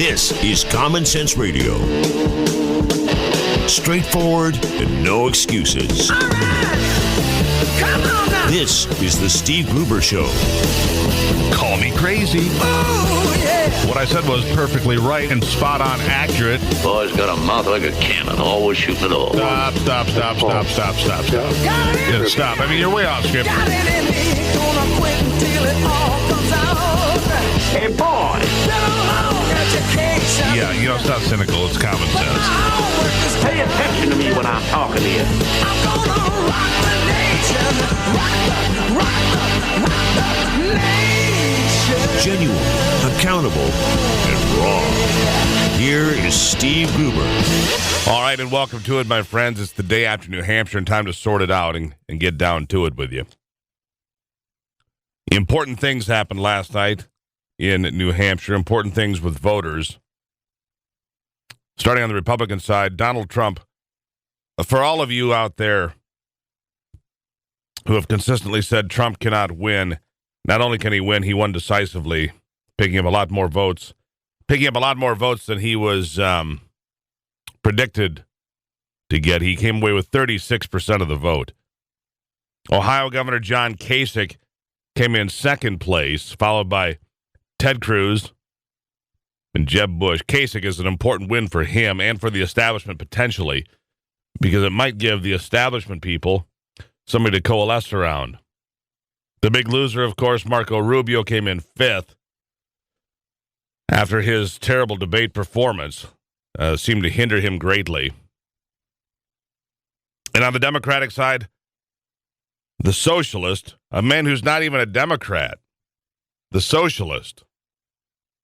This is Common Sense Radio. Straightforward and no excuses. All right. Come on now. This is the Steve Gruber Show. Call me crazy. Oh, yeah. What I said was perfectly right and spot on accurate. Boy's got a mouth like a cannon, always shooting it all. Stop. Yeah, stop. I mean, you're way off script. Got it in me. Gonna quit until it all comes out. Hey, boy. Been a long education. Yeah, you know, it's not cynical. It's common sense. Pay attention to me when I'm talking to you. I'm gonna rock the nation. Rock the nation. Genuine, accountable, and raw. Here is Steve Gruber. All right, and welcome to it, my friends. It's the day after New Hampshire and time to sort it out and get down to it with you. Important things happened last night in New Hampshire, important things with voters. Starting on the Republican side, Donald Trump, for all of you out there who have consistently said Trump cannot win, not only can he win, he won decisively, picking up a lot more votes than he was predicted to get. He came away with 36% of the vote. Ohio Governor John Kasich came in second place, followed by Ted Cruz and Jeb Bush. Kasich is an important win for him and for the establishment potentially, because it might give the establishment people somebody to coalesce around. The big loser, of course, Marco Rubio, came in fifth after his terrible debate performance seemed to hinder him greatly. And on the Democratic side, the socialist, a man who's not even a Democrat, the socialist,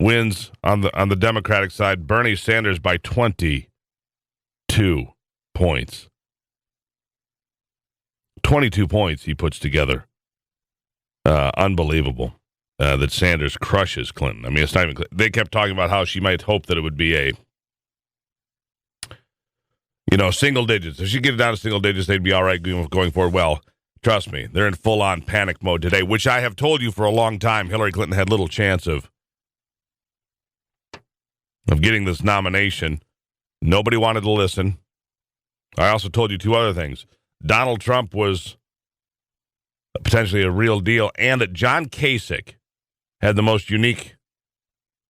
wins on the Democratic side, Bernie Sanders by 22 points. 22 points he puts together. Unbelievable that Sanders crushes Clinton. I mean, it's not even. They kept talking about how she might hope that it would be single digits. If she get it down to single digits, they'd be all right going forward. Well, trust me, they're in full-on panic mode today, which I have told you for a long time Hillary Clinton had little chance of getting this nomination. Nobody wanted to listen. I also told you two other things. Donald Trump was potentially a real deal, and that John Kasich had the most unique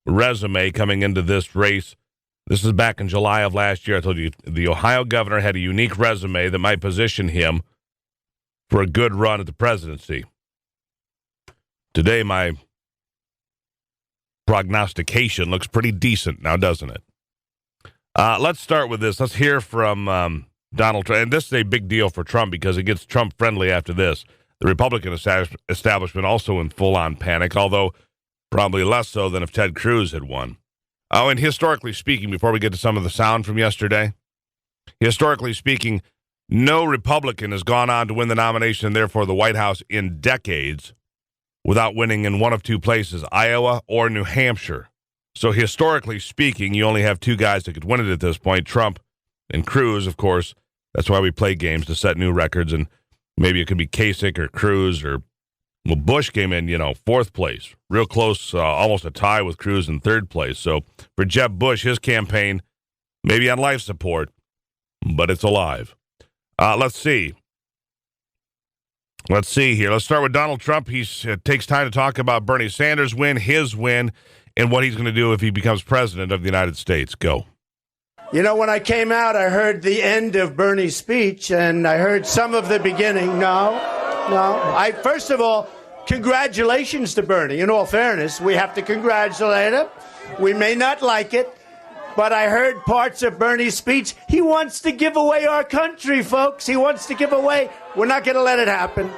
resume coming into this race. This is back in July of last year. I told you the Ohio governor had a unique resume that might position him for a good run at the presidency. Today, my prognostication looks pretty decent now, doesn't it? Let's start with this. Let's hear from Donald Trump. And this is a big deal for Trump because it gets Trump-friendly after this. The Republican establishment also in full-on panic, although probably less so than if Ted Cruz had won. Oh, and historically speaking, before we get to some of the sound from yesterday, historically speaking, no Republican has gone on to win the nomination and therefore the White House in decades without winning in one of two places, Iowa or New Hampshire. So historically speaking, you only have two guys that could win it at this point, Trump and Cruz, of course. That's why we play games, to set new records, and maybe it could be Kasich or Cruz or, well, Bush came in, fourth place. Real close, almost a tie with Cruz in third place. So for Jeb Bush, his campaign, maybe on life support, but it's alive. Let's see. Let's see here. Let's start with Donald Trump. He takes time to talk about Bernie Sanders' win, his win, and what he's going to do if he becomes president of the United States. Go. You know, when I came out, I heard the end of Bernie's speech, and I heard some of the beginning. No. First of all, congratulations to Bernie. In all fairness, we have to congratulate him. We may not like it, but I heard parts of Bernie's speech. He wants to give away our country, folks. He wants to give away. We're not going to let it happen.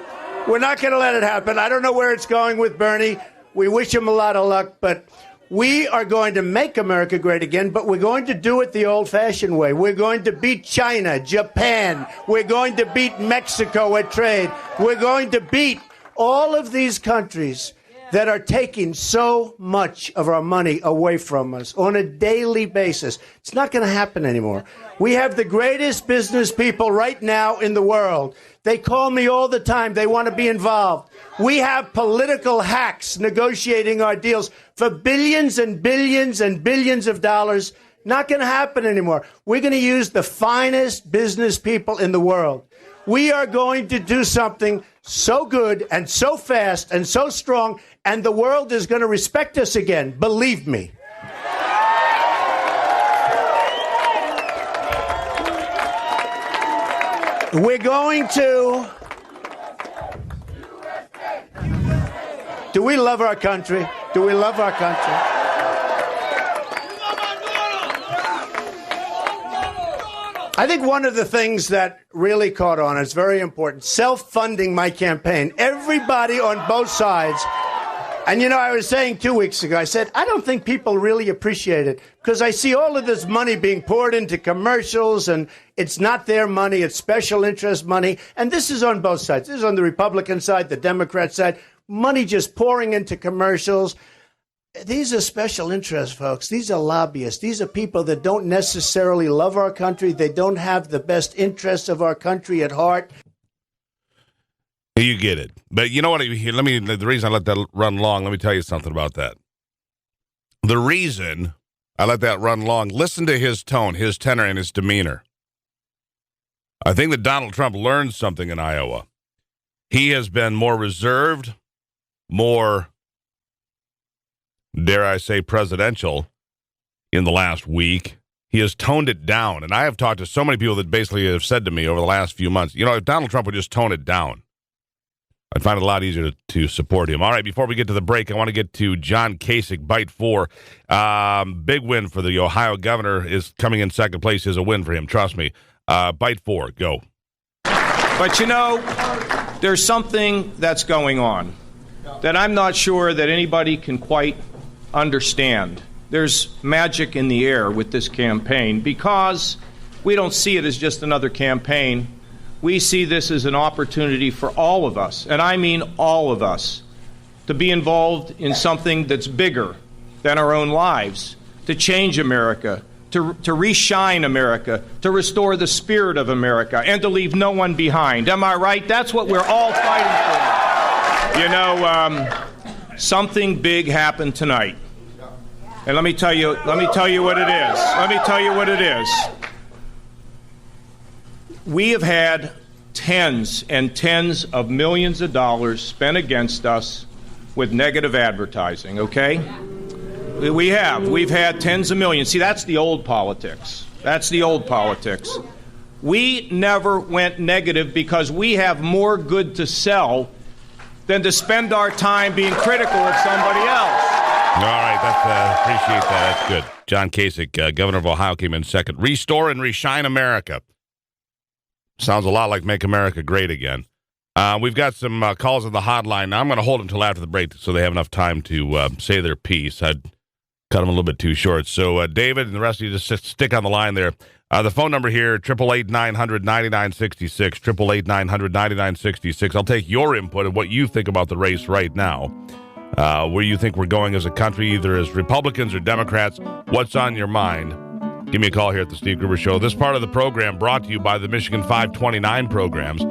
We're not going to let it happen. I don't know where it's going with Bernie. We wish him a lot of luck, but we are going to make America great again, but we're going to do it the old-fashioned way. We're going to beat China, Japan. We're going to beat Mexico at trade. We're going to beat all of these countries that are taking so much of our money away from us on a daily basis. It's not going to happen anymore. We have the greatest business people right now in the world. They call me all the time. They want to be involved. We have political hacks negotiating our deals for billions and billions and billions of dollars. Not going to happen anymore. We're going to use the finest business people in the world. We are going to do something so good and so fast and so strong, and the world is going to respect us again. Believe me. We're going to... Do we love our country? Do we love our country? I think one of the things that really caught on, it's very important, self-funding my campaign. Everybody on both sides. And, you know, I was saying 2 weeks ago, I said, I don't think people really appreciate it because I see all of this money being poured into commercials and it's not their money, it's special interest money. And this is on both sides. This is on the Republican side, the Democrat side. Money just pouring into commercials. These are special interests, folks. These are lobbyists. These are people that don't necessarily love our country. They don't have the best interests of our country at heart. You get it. But you know what? The reason I let that run long, let me tell you something about that. The reason I let that run long, listen to his tone, his tenor, and his demeanor. I think that Donald Trump learned something in Iowa. He has been more reserved, more, dare I say, presidential in the last week. He has toned it down. And I have talked to so many people that basically have said to me over the last few months, you know, if Donald Trump would just tone it down, I'd find it a lot easier to support him. All right, before we get to the break, I want to get to John Kasich, Bite 4. Big win for the Ohio governor. Is coming in second place is a win for him. Trust me. Bite 4, go. But, you know, there's something that's going on that I'm not sure that anybody can quite understand. There's magic in the air with this campaign because we don't see it as just another campaign. We see this as an opportunity for all of us, and I mean all of us, to be involved in something that's bigger than our own lives, to change America, to reshine America, to restore the spirit of America, and to leave no one behind. Am I right? That's what we're all fighting for. You know, something big happened tonight. And let me tell you what it is. Let me tell you what it is. We have had tens and tens of millions of dollars spent against us with negative advertising, okay? We have. We've had tens of millions. See, that's the old politics. That's the old politics. We never went negative because we have more good to sell than to spend our time being critical of somebody else. All right, appreciate that. That's good. John Kasich, governor of Ohio, came in second. Restore and reshine America. Sounds a lot like Make America Great Again. We've got some calls on the hotline. Now, I'm going to hold them until after the break so they have enough time to say their piece. I'd cut them a little bit too short. So, David and the rest of you just stick on the line there. The phone number here, 888-900-9966, 888-900-9966. I'll take your input of what you think about the race right now. Where you think we're going as a country, either as Republicans or Democrats. What's on your mind? Give me a call here at the Steve Gruber Show. This part of the program brought to you by the Michigan 529 programs,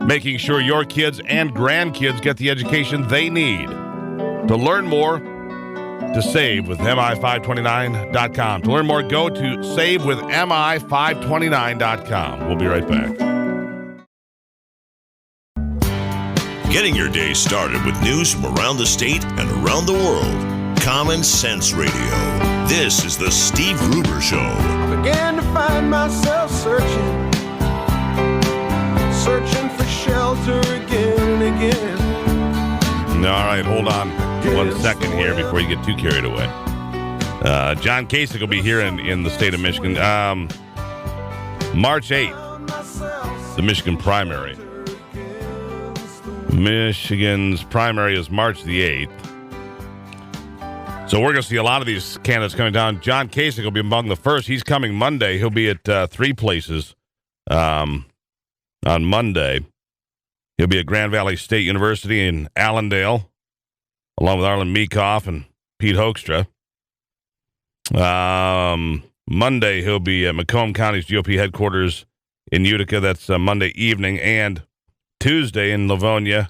making sure your kids and grandkids get the education they need. To learn more, to save with mi529.com. To learn more, go to savewithmi529.com. We'll be right back. Getting your day started with news from around the state and around the world. Common Sense Radio. This is the Steve Gruber Show. I began to find myself searching for shelter again and again. All right, hold on 1 second here before you get too carried away. John Kasich will be here in the state of Michigan. March 8th, the Michigan primary. Michigan's primary is March the 8th. So we're going to see a lot of these candidates coming down. John Kasich will be among the first. He's coming Monday. He'll be at three places on Monday. He'll be at Grand Valley State University in Allendale. along with Arlen Meekoff and Pete Hoekstra. Monday, he'll be at Macomb County's GOP headquarters in Utica. That's Monday evening, and Tuesday in Livonia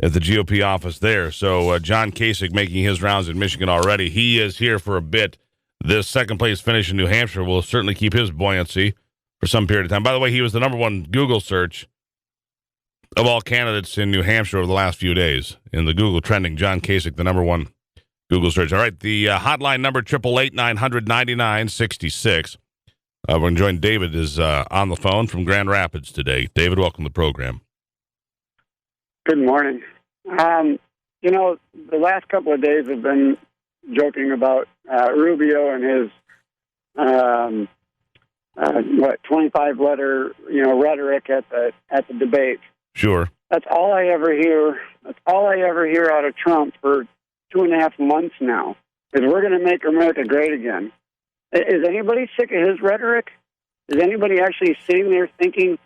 at the GOP office there. So John Kasich making his rounds in Michigan already. He is here for a bit. This second-place finish in New Hampshire will certainly keep his buoyancy for some period of time. By the way, he was the number one Google search of all candidates in New Hampshire over the last few days. In the Google trending, John Kasich, the number one Google search. All right, the hotline number, 888-900-9966. We're going to join David is on the phone from Grand Rapids today. David, welcome to the program. Good morning. The last couple of days have been joking about Rubio and his 25-letter rhetoric at the debate. Sure. That's all I ever hear. That's all I ever hear out of Trump for 2.5 months now. Is we're going to make America great again. Is anybody sick of his rhetoric? Is anybody actually sitting there thinking,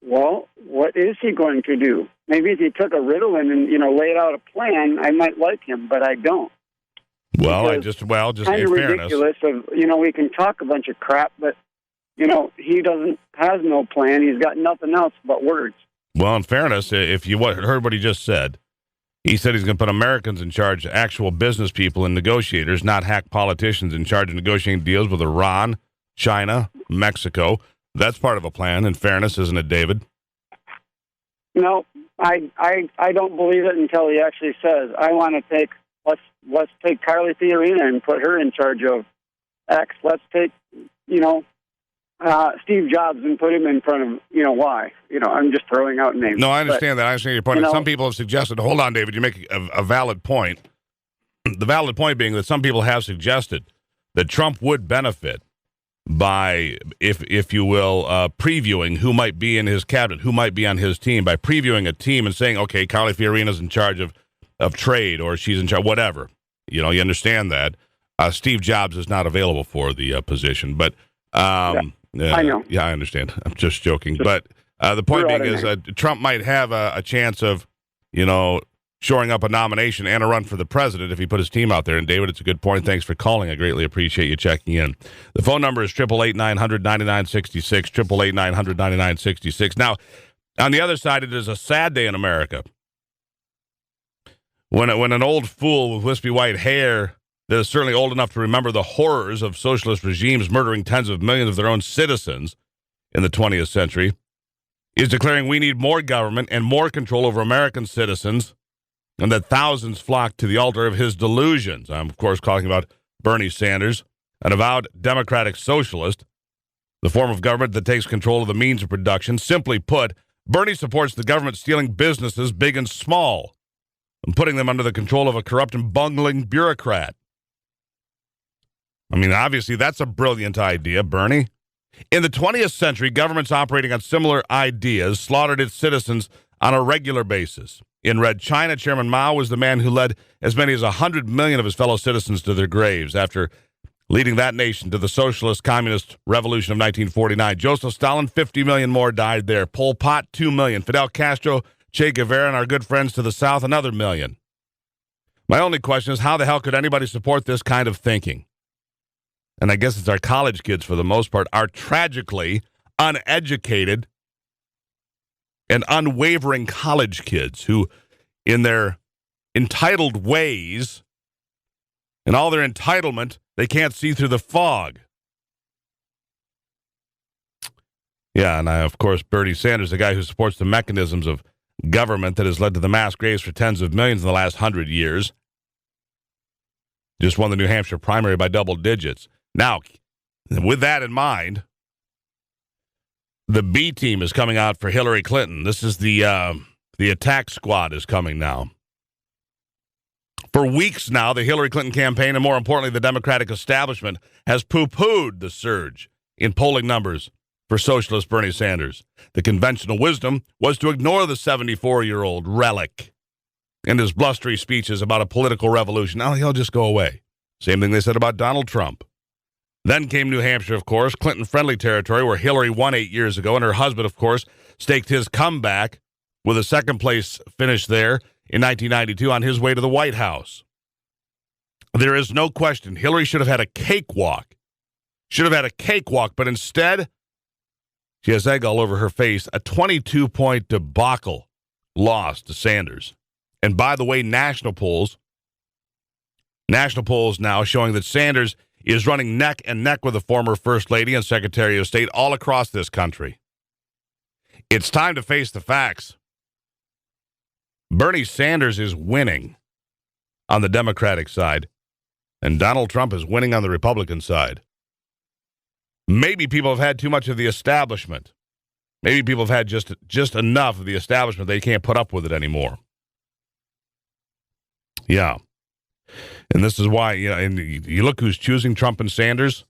well, what is he going to do? Maybe if he took a Ritalin and laid out a plan, I might like him, but I don't. Well, Because just kind in of fairness, ridiculous. We can talk a bunch of crap, but he has no plan. He's got nothing else but words. Well, in fairness, if you heard what he just said, he said he's going to put Americans in charge, actual business people and negotiators, not hack politicians in charge of negotiating deals with Iran, China, Mexico. That's part of a plan, in fairness, isn't it, David? No, I don't believe it until he actually says, I want to take, let's take Carly Fiorina and put her in charge of X. Let's take, Steve Jobs and put him in front of, Y. I'm just throwing out names. No, I understand that. I understand your point. You know, Some people have suggested, hold on, David, you make a valid point. The valid point being that some people have suggested that Trump would benefit by, if you will, previewing who might be in his cabinet, who might be on his team, by previewing a team and saying, okay, Carly Fiorina's in charge of trade, or she's in charge, whatever. You understand that. Steve Jobs is not available for the position, but I know. Yeah, I understand. I'm just joking. But the point being is Trump might have a chance of, shoring up a nomination and a run for the president if he put his team out there. And, David, it's a good point. Thanks for calling. I greatly appreciate you checking in. The phone number is 888-900-9966, 888-900-9966. Now, on the other side, it is a sad day in America. When an old fool with wispy white hair that is certainly old enough to remember the horrors of socialist regimes murdering tens of millions of their own citizens in the 20th century is declaring we need more government and more control over American citizens, and that thousands flock to the altar of his delusions. I'm, of course, talking about Bernie Sanders, an avowed democratic socialist, the form of government that takes control of the means of production. Simply put, Bernie supports the government stealing businesses big and small and putting them under the control of a corrupt and bungling bureaucrat. I mean, obviously, that's a brilliant idea, Bernie. In the 20th century, governments operating on similar ideas slaughtered its citizens on a regular basis. In Red China, Chairman Mao was the man who led as many as 100 million of his fellow citizens to their graves after leading that nation to the socialist communist revolution of 1949. Joseph Stalin, 50 million more died there. Pol Pot, 2 million. Fidel Castro, Che Guevara, and our good friends to the south, another million. My only question is, how the hell could anybody support this kind of thinking? And I guess it's our college kids, for the most part, are tragically uneducated and unwavering college kids who, in their entitled ways and all their entitlement, they can't see through the fog. Yeah, and of course, Bernie Sanders, the guy who supports the mechanisms of government that has led to the mass graves for tens of millions in the last 100 years, just won the New Hampshire primary by double digits. Now, with that in mind, the B team is coming out for Hillary Clinton. This is the attack squad is coming now. For weeks now, the Hillary Clinton campaign, and more importantly, the Democratic establishment, has poo-pooed the surge in polling numbers for socialist Bernie Sanders. The conventional wisdom was to ignore the 74-year-old relic and his blustery speeches about a political revolution. Now he'll just go away. Same thing they said about Donald Trump. Then came New Hampshire, of course, Clinton-friendly territory where Hillary won 8 years ago, and her husband, of course, staked his comeback with a second-place finish there in 1992 on his way to the White House. There is no question Hillary should have had a cakewalk. But instead, she has egg all over her face. A 22-point debacle loss to Sanders. And by the way, national polls now showing that Sanders is running neck and neck with the former First Lady and Secretary of State all across this country. It's time to face the facts. Bernie Sanders is winning on the Democratic side, and Donald Trump is winning on the Republican side. Maybe people have had too much of the establishment. Maybe people have had just enough of the establishment. They can't put up with it anymore. Yeah. And this is why, and you look who's choosing Trump and Sanders,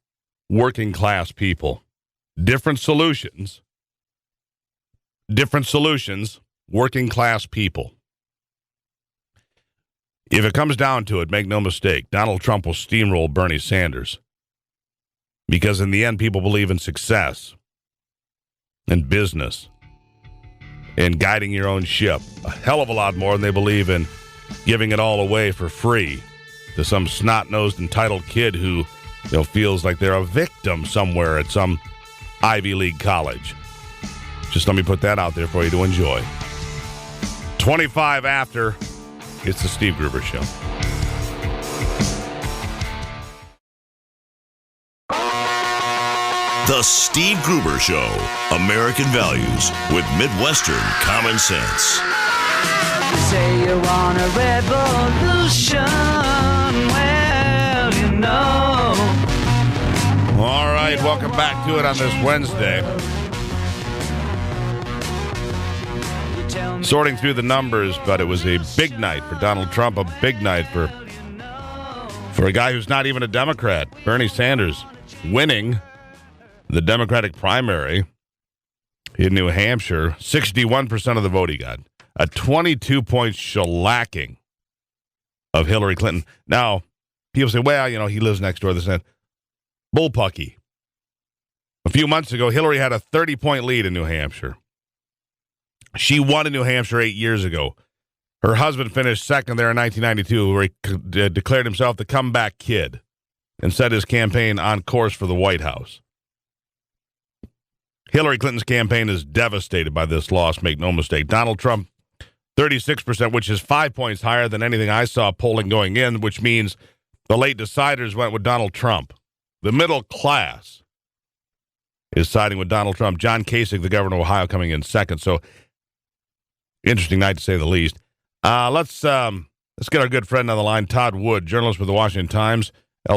working class people. Different solutions, working class people. If it comes down to it, make no mistake, Donald Trump will steamroll Bernie Sanders. Because in the end, people believe in success and business and guiding your own ship a hell of a lot more than they believe in giving it all away for free to some snot-nosed, entitled kid who feels like they're a victim somewhere at some Ivy League college. Just let me put that out there for you to enjoy. 25 after, it's the Steve Gruber Show. The Steve Gruber Show, American values with Midwestern common sense. You say you want a revolution, well, you know. All right, welcome back to it on this Wednesday. Sorting through the numbers, but it was a big night for Donald Trump, a big night for a guy who's not even a Democrat, Bernie Sanders, winning the Democratic primary in New Hampshire. 61% of the vote he got. A 22-point shellacking of Hillary Clinton. Now, people say, well, he lives next door, this and that. Bullpucky. A few months ago, Hillary had a 30-point lead in New Hampshire. She won in New Hampshire 8 years ago. Her husband finished second there in 1992, where he declared himself the comeback kid and set his campaign on course for the White House. Hillary Clinton's campaign is devastated by this loss, make no mistake. Donald Trump, 36%, which is 5 points higher than anything I saw polling going in, which means the late deciders went with Donald Trump. The middle class is siding with Donald Trump. John Kasich, the governor of Ohio, coming in second. So, interesting night to say the least. Let's get our good friend on the line, Todd Wood, journalist with the Washington Times.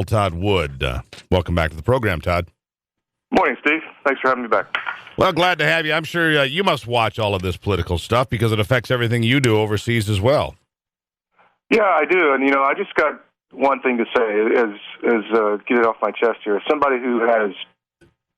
Todd Wood. Welcome back to the program, Todd. Morning, Steve. Thanks for having me back. Well, glad to have you. I'm sure you must watch all of this political stuff because it affects everything you do overseas as well. Yeah, I do. And, I just got one thing to say is get it off my chest here. As somebody who has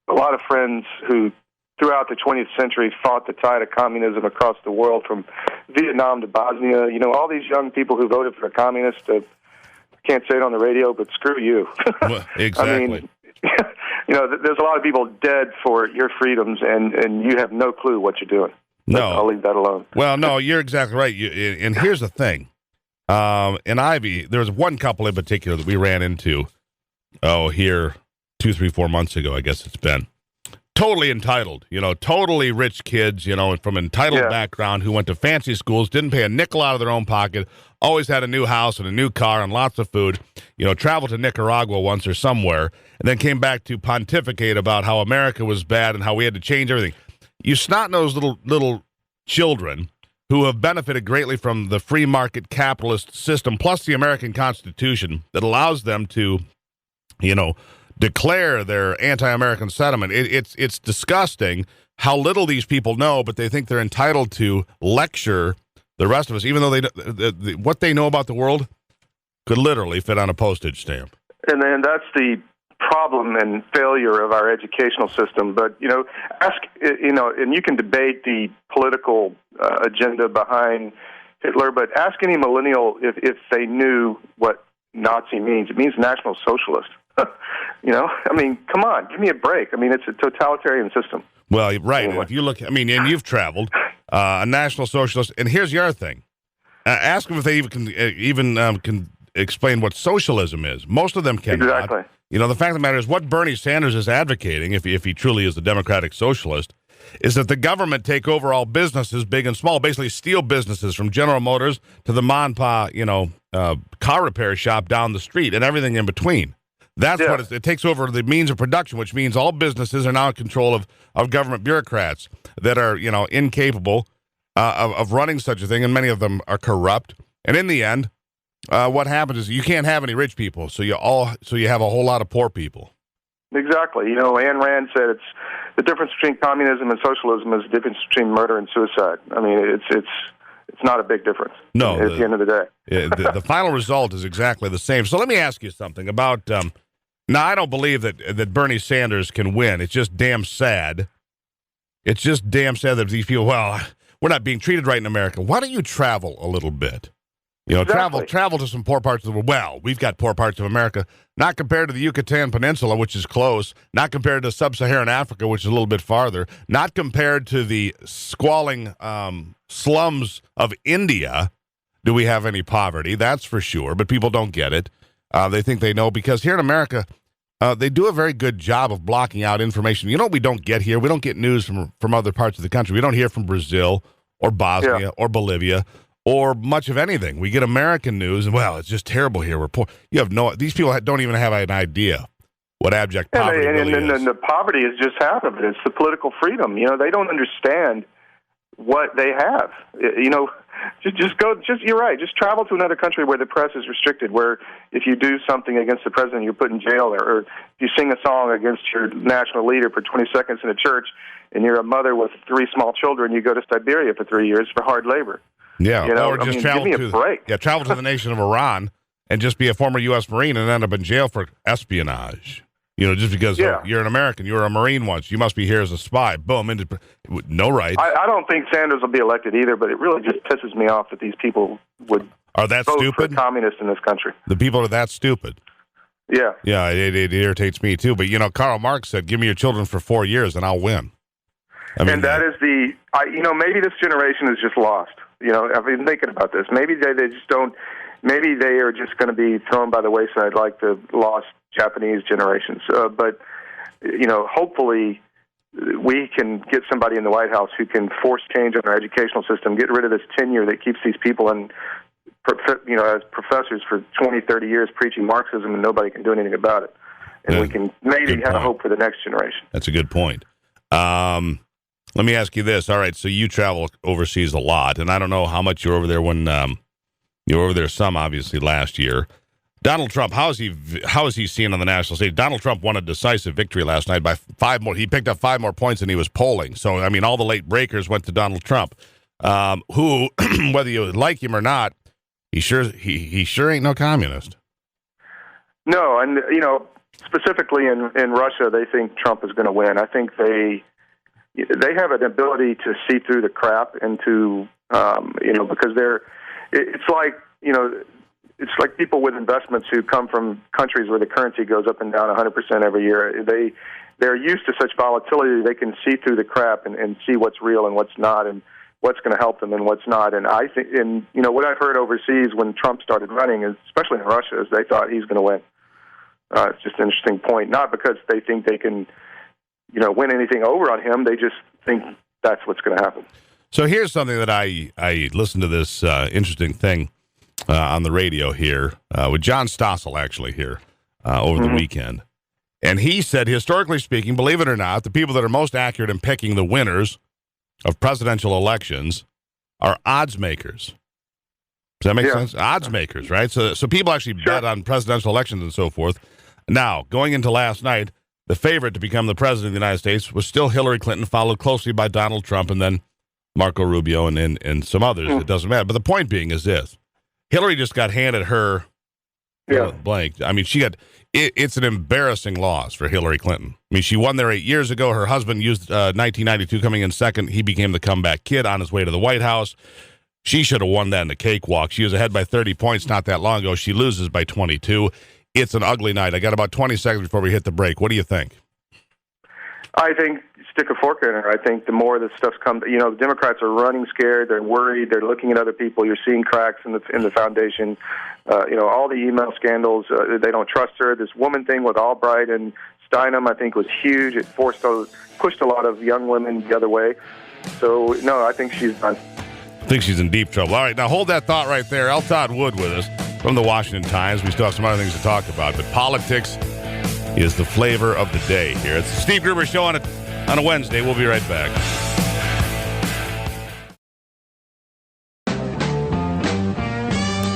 a lot of friends who, throughout the 20th century, fought the tide of communism across the world, from Vietnam to Bosnia, all these young people who voted for a communist, can't say it on the radio, but screw you. Well, exactly. There's a lot of people dead for your freedoms, and you have no clue what you're doing. No. I'll leave that alone. Well, no, you're exactly right. And here's the thing. In Ivy, there was one couple in particular that we ran into, here 2, 3, 4 months ago, I guess it's been. Totally entitled, totally rich kids, from entitled background who went to fancy schools, didn't pay a nickel out of their own pocket, always had a new house and a new car and lots of food, traveled to Nicaragua once or somewhere, and then came back to pontificate about how America was bad and how we had to change everything. You snot-nosed little children who have benefited greatly from the free market capitalist system, plus the American Constitution that allows them to, declare their anti-American sentiment. It's disgusting how little these people know, but they think they're entitled to lecture the rest of us, even though what they know about the world could literally fit on a postage stamp. And then that's the problem and failure of our educational system. But, ask, and you can debate the political agenda behind Hitler, but ask any millennial if they knew what Nazi means. It means National Socialist. Come on, give me a break. It's a totalitarian system. Well, right. Anyway. If you look, and you've traveled, a National Socialist, and here's the other thing. Ask them if they can explain what socialism is. Most of them cannot. Exactly. You know, the fact of the matter is what Bernie Sanders is advocating, if he truly is a democratic socialist, is that the government take over all businesses, big and small, basically steal businesses from General Motors to the ma-and-pa, car repair shop down the street and everything in between. That's what it takes over the means of production, which means all businesses are now in control of government bureaucrats that are, incapable of running such a thing, and many of them are corrupt. And in the end, what happens is you can't have any rich people, so you have a whole lot of poor people. Exactly. Ayn Rand said it's the difference between communism and socialism is the difference between murder and suicide. I mean, it's not a big difference. No, at the end of the day. The final result is exactly the same. So let me ask you something about. Now, I don't believe that Bernie Sanders can win. It's just damn sad. It's just damn sad that these people. Well, we're not being treated right in America. Why don't you travel a little bit? Exactly. Travel to some poor parts of the world. Well, we've got poor parts of America, not compared to the Yucatan Peninsula, which is close, not compared to sub-Saharan Africa, which is a little bit farther, not compared to the squalling slums of India. Do we have any poverty? That's for sure, but people don't get it. They think they know, because here in America, they do a very good job of blocking out information. You know what we don't get here? We don't get news from other parts of the country. We don't hear from Brazil or Bosnia or Bolivia or much of anything. We get American news, and, well, it's just terrible here. We're poor. These people don't even have an idea what abject poverty really is. And the poverty is just half of it. It's the political freedom. They don't understand what they have. You're right. Just travel to another country where the press is restricted, where if you do something against the president, you're put in jail, or if you sing a song against your national leader for 20 seconds in a church, and you're a mother with 3 small children, you go to Siberia for 3 years for hard labor. Yeah, or just travel give me a break. Yeah, travel to the nation of Iran and just be a former U.S. Marine and end up in jail for espionage. Just because you're an American, you were a Marine once, you must be here as a spy. Boom, no right. I don't think Sanders will be elected either, but it really just pisses me off that these people would are that vote stupid for communists in this country. The people are that stupid. Yeah, it irritates me too. But Karl Marx said, "Give me your children for 4 years, and I'll win." And that is maybe this generation is just lost. I've been thinking about this. Maybe they just don't. Maybe they are just going to be thrown by the wayside like the lost Japanese generations. But hopefully we can get somebody in the White House who can force change in our educational system, get rid of this tenure that keeps these people as professors for 20, 30 years preaching Marxism, and nobody can do anything about it. And we can maybe have a hope for the next generation. That's a good point. Let me ask you this. All right, so you travel overseas a lot, and I don't know how much you're over there when you were over there some, obviously, last year. Donald Trump, how is he seen on the national stage? Donald Trump won a decisive victory last night by 5 more. He picked up 5 more points than he was polling. So, I mean, all the late breakers went to Donald Trump, who, whether you like him or not, he sure ain't no communist. No, and, specifically in Russia, they think Trump is going to win. I think they have an ability to see through the crap and to, because it's like people with investments who come from countries where the currency goes up and down 100% every year. They're used to such volatility. They can see through the crap and see what's real and what's not, and what's going to help them and what's not. And I think, what I've heard overseas when Trump started running, especially in Russia, is they thought he's going to win. It's just an interesting point. Not because they think they can, win anything over on him. They just think that's what's going to happen. So here's something that I listened to this interesting thing on the radio here with John Stossel, actually, here over the weekend. And he said, historically speaking, believe it or not, the people that are most accurate in picking the winners of presidential elections are odds makers. Does that make sense? Odds makers, right? So people actually bet on presidential elections and so forth. Now, going into last night, the favorite to become the president of the United States was still Hillary Clinton, followed closely by Donald Trump and then Marco Rubio and some others. It doesn't matter. But the point being is this. Hillary just got handed her blank. I mean, it's an embarrassing loss for Hillary Clinton. I mean, she won there 8 years ago. Her husband used 1992 coming in second. He became the comeback kid on his way to the White House. She should have won that in the cakewalk. She was ahead by 30 points not that long ago. She loses by 22. It's an ugly night. I got about 20 seconds before we hit the break. What do you think? I think stick a fork in her. I think the more this stuff's come, the Democrats are running scared. They're worried. They're looking at other people. You're seeing cracks in the foundation. All the email scandals. They don't trust her. This woman thing with Albright and Steinem, I think, was huge. It pushed a lot of young women the other way. So, no, I think she's done. I think she's in deep trouble. All right, now hold that thought right there. Todd Wood with us from the Washington Times. We still have some other things to talk about, but politics is the flavor of the day here. It's the Steve Gruber Show on a Wednesday. We'll be right back.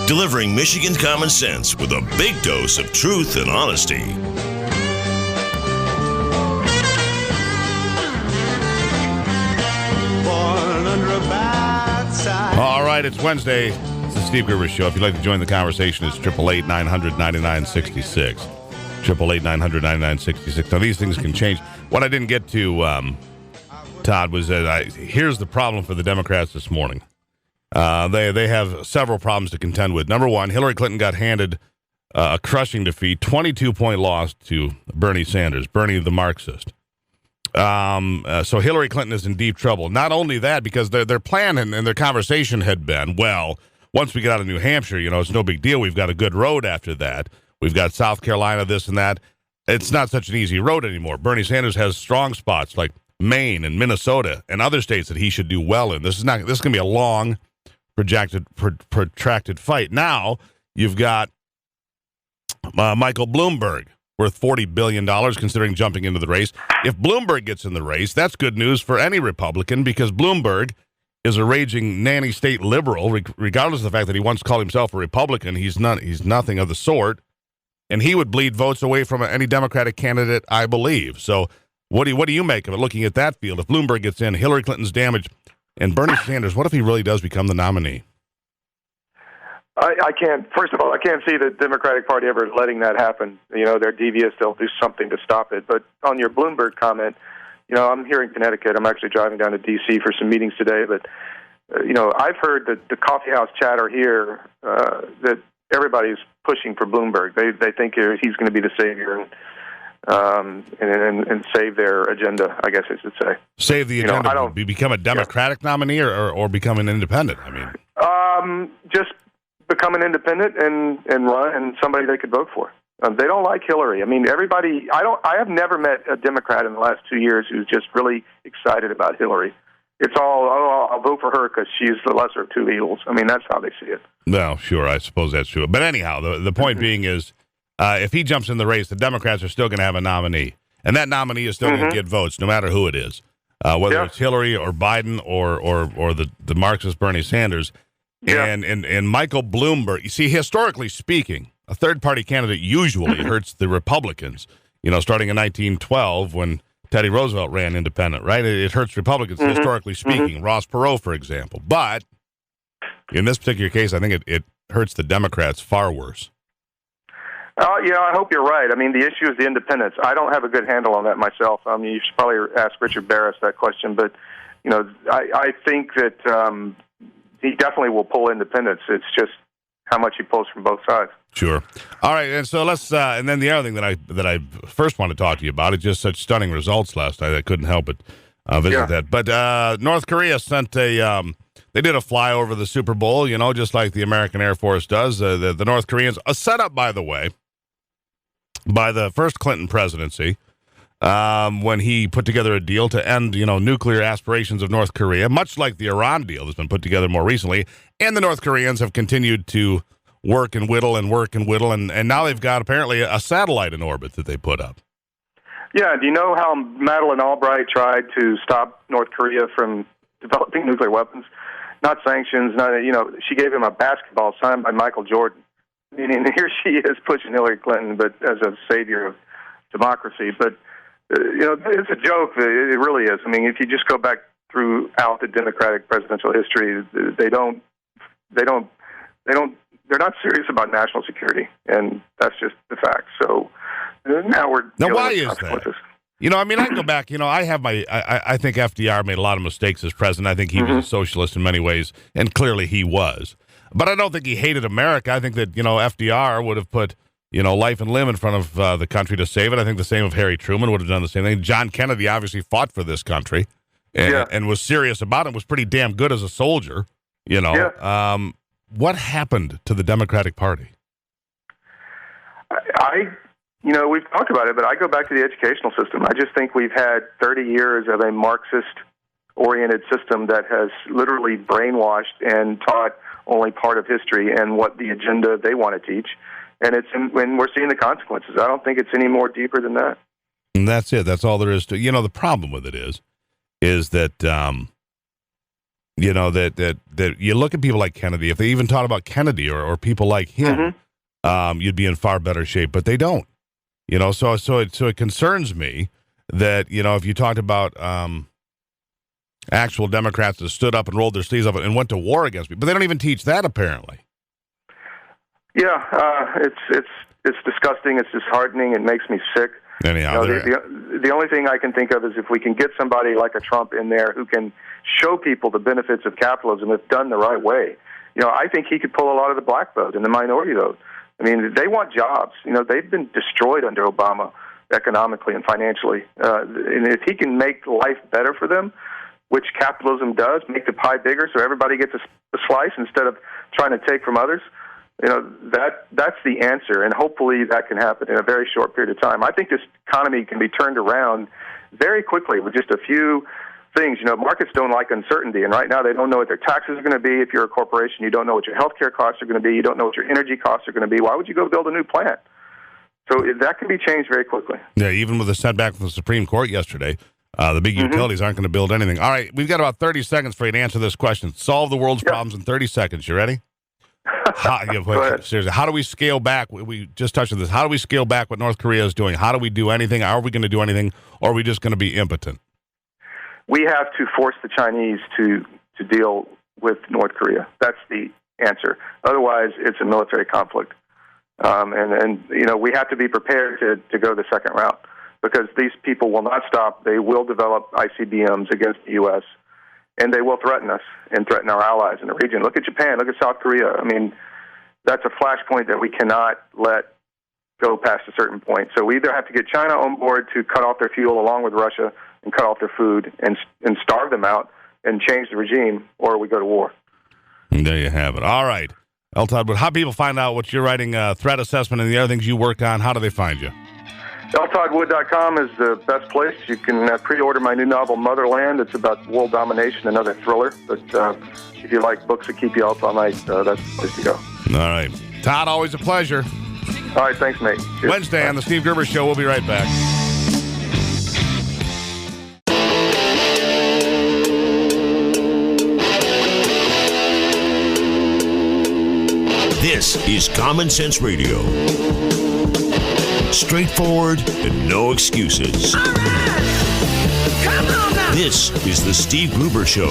Delivering Michigan common sense with a big dose of truth and honesty. All right, it's Wednesday. It's the Steve Gruber Show. If you'd like to join the conversation, it's 888-900-9966. 888-900-9966. Now, these things can change. What I didn't get to, Todd, was that here's the problem for the Democrats this morning. They have several problems to contend with. Number one, Hillary Clinton got handed a crushing defeat, 22-point loss to Bernie Sanders, Bernie the Marxist. So Hillary Clinton is in deep trouble. Not only that, because their plan and their conversation had been, well, once we get out of New Hampshire, it's no big deal. We've got a good road after that. We've got South Carolina, this and that. It's not such an easy road anymore. Bernie Sanders has strong spots like Maine and Minnesota and other states that he should do well in. This is going to be a long, protracted fight. Now you've got Michael Bloomberg, worth $40 billion, considering jumping into the race. If Bloomberg gets in the race, that's good news for any Republican, because Bloomberg is a raging nanny state liberal, regardless of the fact that he once called himself a Republican. He's nothing of the sort, and he would bleed votes away from any Democratic candidate, I believe. So what do you make of it, looking at that field? If Bloomberg gets in, Hillary Clinton's damaged, and Bernie Sanders, what if he really does become the nominee? I can't. First of all, I can't see the Democratic Party ever letting that happen. They're devious. They'll do something to stop it. But on your Bloomberg comment, I'm here in Connecticut. I'm actually driving down to D.C. for some meetings today. But, I've heard that the coffeehouse chatter here that everybody's pushing for Bloomberg. They think he's going to be the savior and save their agenda, I guess I should say. Save the agenda? Become a Democratic nominee or become an independent? I mean, just become an independent and run, and somebody they could vote for. They don't like Hillary. I mean, everybody. I have never met a Democrat in the last 2 years who's just really excited about Hillary. It's all, I'll vote for her because she's the lesser of two evils. I mean, that's how they see it. No, sure, I suppose that's true. But anyhow, the point being is, if he jumps in the race, the Democrats are still going to have a nominee, and that nominee is still going to get votes, no matter who it is, whether it's Hillary or Biden or the Marxist Bernie Sanders. Yeah. And Michael Bloomberg, you see, historically speaking, a third-party candidate usually hurts the Republicans, starting in 1912 when Teddy Roosevelt ran independent, right? It hurts Republicans, historically speaking. Ross Perot, for example. But in this particular case, I think it hurts the Democrats far worse. I hope you're right. I mean, the issue is the independents. I don't have a good handle on that myself. I mean, you should probably ask Richard Barris that question. But, I think that he definitely will pull independents. It's just how much he pulls from both sides. Sure. All right, and so let's. And then the other thing that I first want to talk to you about is just such stunning results last night. I couldn't help but visit that. But North Korea sent they did a flyover the Super Bowl, just like the American Air Force does. The North Koreans, a setup, by the way, by the first Clinton presidency, when he put together a deal to end, nuclear aspirations of North Korea, much like the Iran deal that's been put together more recently. And the North Koreans have continued to work and whittle, and now they've got apparently a satellite in orbit that they put up. Yeah, do you know how Madeleine Albright tried to stop North Korea from developing nuclear weapons? Not sanctions, she gave him a basketball signed by Michael Jordan. And here she is pushing Hillary Clinton, but as a savior of democracy. But it's a joke. It really is. I mean, if you just go back throughout the Democratic presidential history, they're not serious about national security, and that's just the fact. So now why is that? I mean, I go back. I have I think FDR made a lot of mistakes as president. I think he was a socialist in many ways, and clearly he was. But I don't think he hated America. I think that FDR would have put life and limb in front of the country to save it. I think the same of Harry Truman would have done the same thing. John Kennedy obviously fought for this country and was serious about it, was pretty damn good as a soldier, What happened to the Democratic Party? We've talked about it, but I go back to the educational system. I just think we've had 30 years of a Marxist-oriented system that has literally brainwashed and taught only part of history and what the agenda they want to teach. And when we're seeing the consequences. I don't think it's any more deeper than that. And that's it. That's all there is to. The problem with it is that that you look at people like Kennedy. If they even taught about Kennedy or people like him, you'd be in far better shape. But they don't. So it concerns me that if you talked about actual Democrats that stood up and rolled their sleeves up and went to war against people, but they don't even teach that apparently. Yeah, it's disgusting. It's disheartening. It makes me sick. Anyhow, the only thing I can think of is if we can get somebody like a Trump in there who can show people the benefits of capitalism if done the right way. I think he could pull a lot of the black vote and the minority vote. I mean, they want jobs. They've been destroyed under Obama economically and financially. And if he can make life better for them, which capitalism does, make the pie bigger so everybody gets a slice instead of trying to take from others, that's the answer, and hopefully that can happen in a very short period of time. I think this economy can be turned around very quickly with just a few things. Markets don't like uncertainty, and right now they don't know what their taxes are going to be. If you're a corporation, you don't know what your health care costs are going to be. You don't know what your energy costs are going to be. Why would you go build a new plant? So that can be changed very quickly. Yeah, even with the setback from the Supreme Court yesterday, the big utilities aren't going to build anything. All right, we've got about 30 seconds for you to answer this question. Solve the world's problems in 30 seconds. You ready? Seriously, how do we scale back? We just touched on this. How do we scale back what North Korea is doing? How do we do anything? Are we going to do anything? Or are we just going to be impotent? We have to force the Chinese to deal with North Korea. That's the answer. Otherwise, it's a military conflict. And we have to be prepared to go the second route because these people will not stop. They will develop ICBMs against the U.S., and they will threaten us and threaten our allies in the region. Look at Japan. Look at South Korea. I mean, that's a flashpoint that we cannot let go past a certain point. So we either have to get China on board to cut off their fuel along with Russia and cut off their food and starve them out and change the regime, or we go to war. And there you have it. All right. Todd Wood, how people find out what you're writing, threat assessment, and the other things you work on? How do they find you? LToddWood.com is the best place. You can pre-order my new novel, Motherland. It's about world domination, another thriller. But if you like books that keep you up all night, that's the place to go. All right. Todd, always a pleasure. All right, thanks, mate. Cheers. Wednesday on The Steve Gruber Show. We'll be right back. This is Common Sense Radio. Straightforward and no excuses. All right. Come on now. This is the Steve Gruber Show.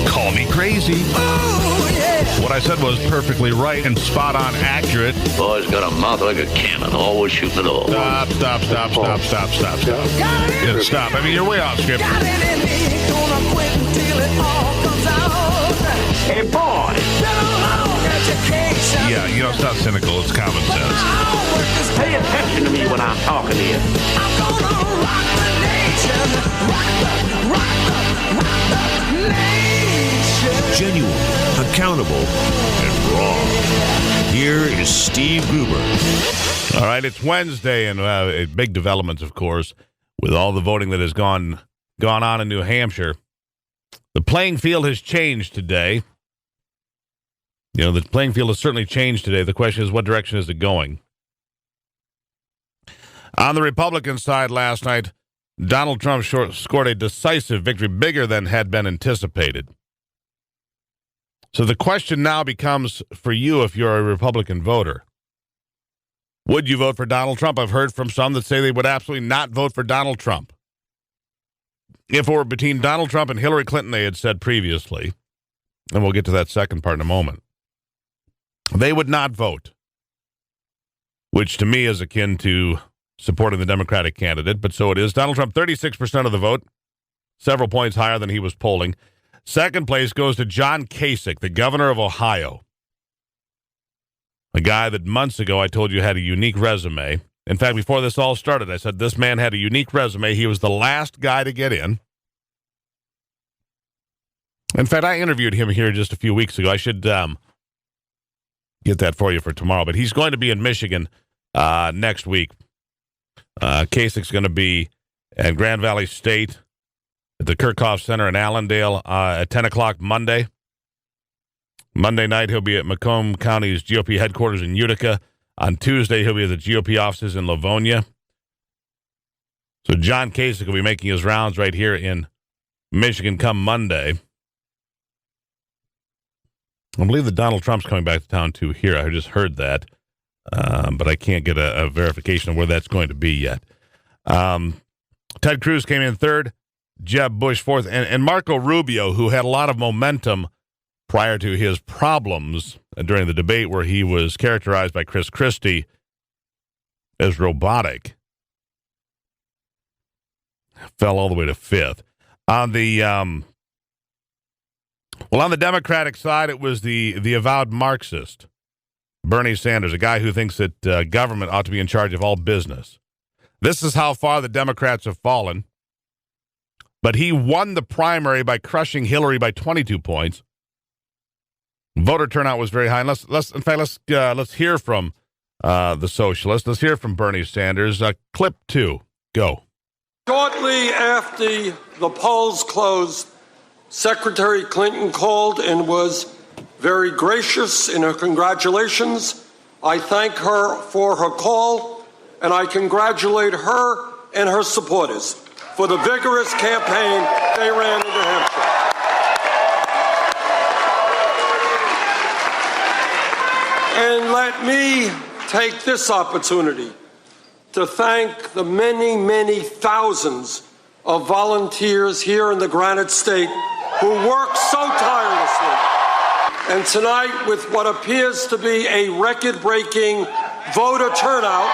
Call me crazy. Oh, yeah. What I said was perfectly right and spot on accurate. Boy's got a mouth like a cannon, always shooting it all. Stop. Got it. Yeah, stop. I mean, you're way off script. Got it in me. Gonna quit until it all comes out. Hey, boy! Been a long education. Yeah, it's not cynical. It's common sense. Homework is Pay attention to me when I'm talking to you. I'm gonna rock the nation. Rock the nation. Genuine, accountable, and raw. Here is Steve Gruber. All right, it's Wednesday, and big developments, of course, with all the voting that has gone on in New Hampshire. The playing field has changed today. The playing field has certainly changed today. The question is, what direction is it going? On the Republican side last night, Donald Trump scored a decisive victory, bigger than had been anticipated. So the question now becomes for you, if you're a Republican voter, would you vote for Donald Trump? I've heard from some that say they would absolutely not vote for Donald Trump. If it were between Donald Trump and Hillary Clinton, they had said previously, and we'll get to that second part in a moment, they would not vote, which to me is akin to supporting the Democratic candidate, but so it is. Donald Trump, 36% of the vote, several points higher than he was polling. Second place goes to John Kasich, the governor of Ohio. A guy that months ago I told you had a unique resume. In fact, before this all started, I said this man had a unique resume. He was the last guy to get in. In fact, I interviewed him here just a few weeks ago. I should get that for you for tomorrow. But he's going to be in Michigan next week. Kasich's going to be at Grand Valley State at the Kirchhoff Center in Allendale at 10 o'clock Monday. Monday night, he'll be at Macomb County's GOP headquarters in Utica. On Tuesday, he'll be at the GOP offices in Livonia. So John Kasich will be making his rounds right here in Michigan come Monday. I believe that Donald Trump's coming back to town, too, here. I just heard that, but I can't get a verification of where that's going to be yet. Ted Cruz came in third, Jeb Bush fourth, and Marco Rubio, who had a lot of momentum prior to his problems during the debate where he was characterized by Chris Christie as robotic, fell all the way to fifth. On the Democratic side, it was the avowed Marxist, Bernie Sanders, a guy who thinks that government ought to be in charge of all business. This is how far the Democrats have fallen. But he won the primary by crushing Hillary by 22 points. Voter turnout was very high. And let's hear from the socialists. Let's hear from Bernie Sanders. Clip 2. Go. Shortly after the polls closed, Secretary Clinton called and was very gracious in her congratulations. I thank her for her call, and I congratulate her and her supporters for the vigorous campaign they ran in New Hampshire. And let me take this opportunity to thank the many, many thousands of volunteers here in the Granite State who work so tirelessly. And tonight, with what appears to be a record-breaking voter turnout,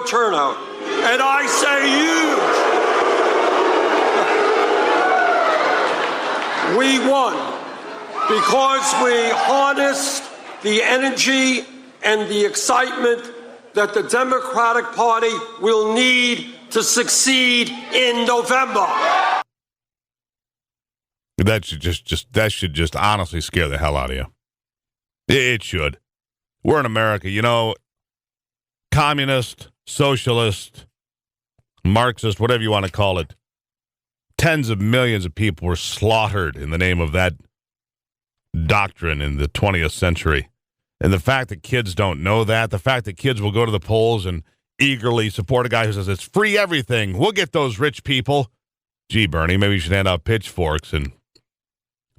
turnout, and I say huge. We won because we harnessed the energy and the excitement that the Democratic Party will need to succeed in November. That should just honestly scare the hell out of you. It should. We're in America, you know. Communist, socialist, Marxist, whatever you want to call it, tens of millions of people were slaughtered in the name of that doctrine in the 20th century. And the fact that kids don't know that, the fact that kids will go to the polls and eagerly support a guy who says it's free everything, we'll get those rich people. Gee, Bernie, maybe you should hand out pitchforks and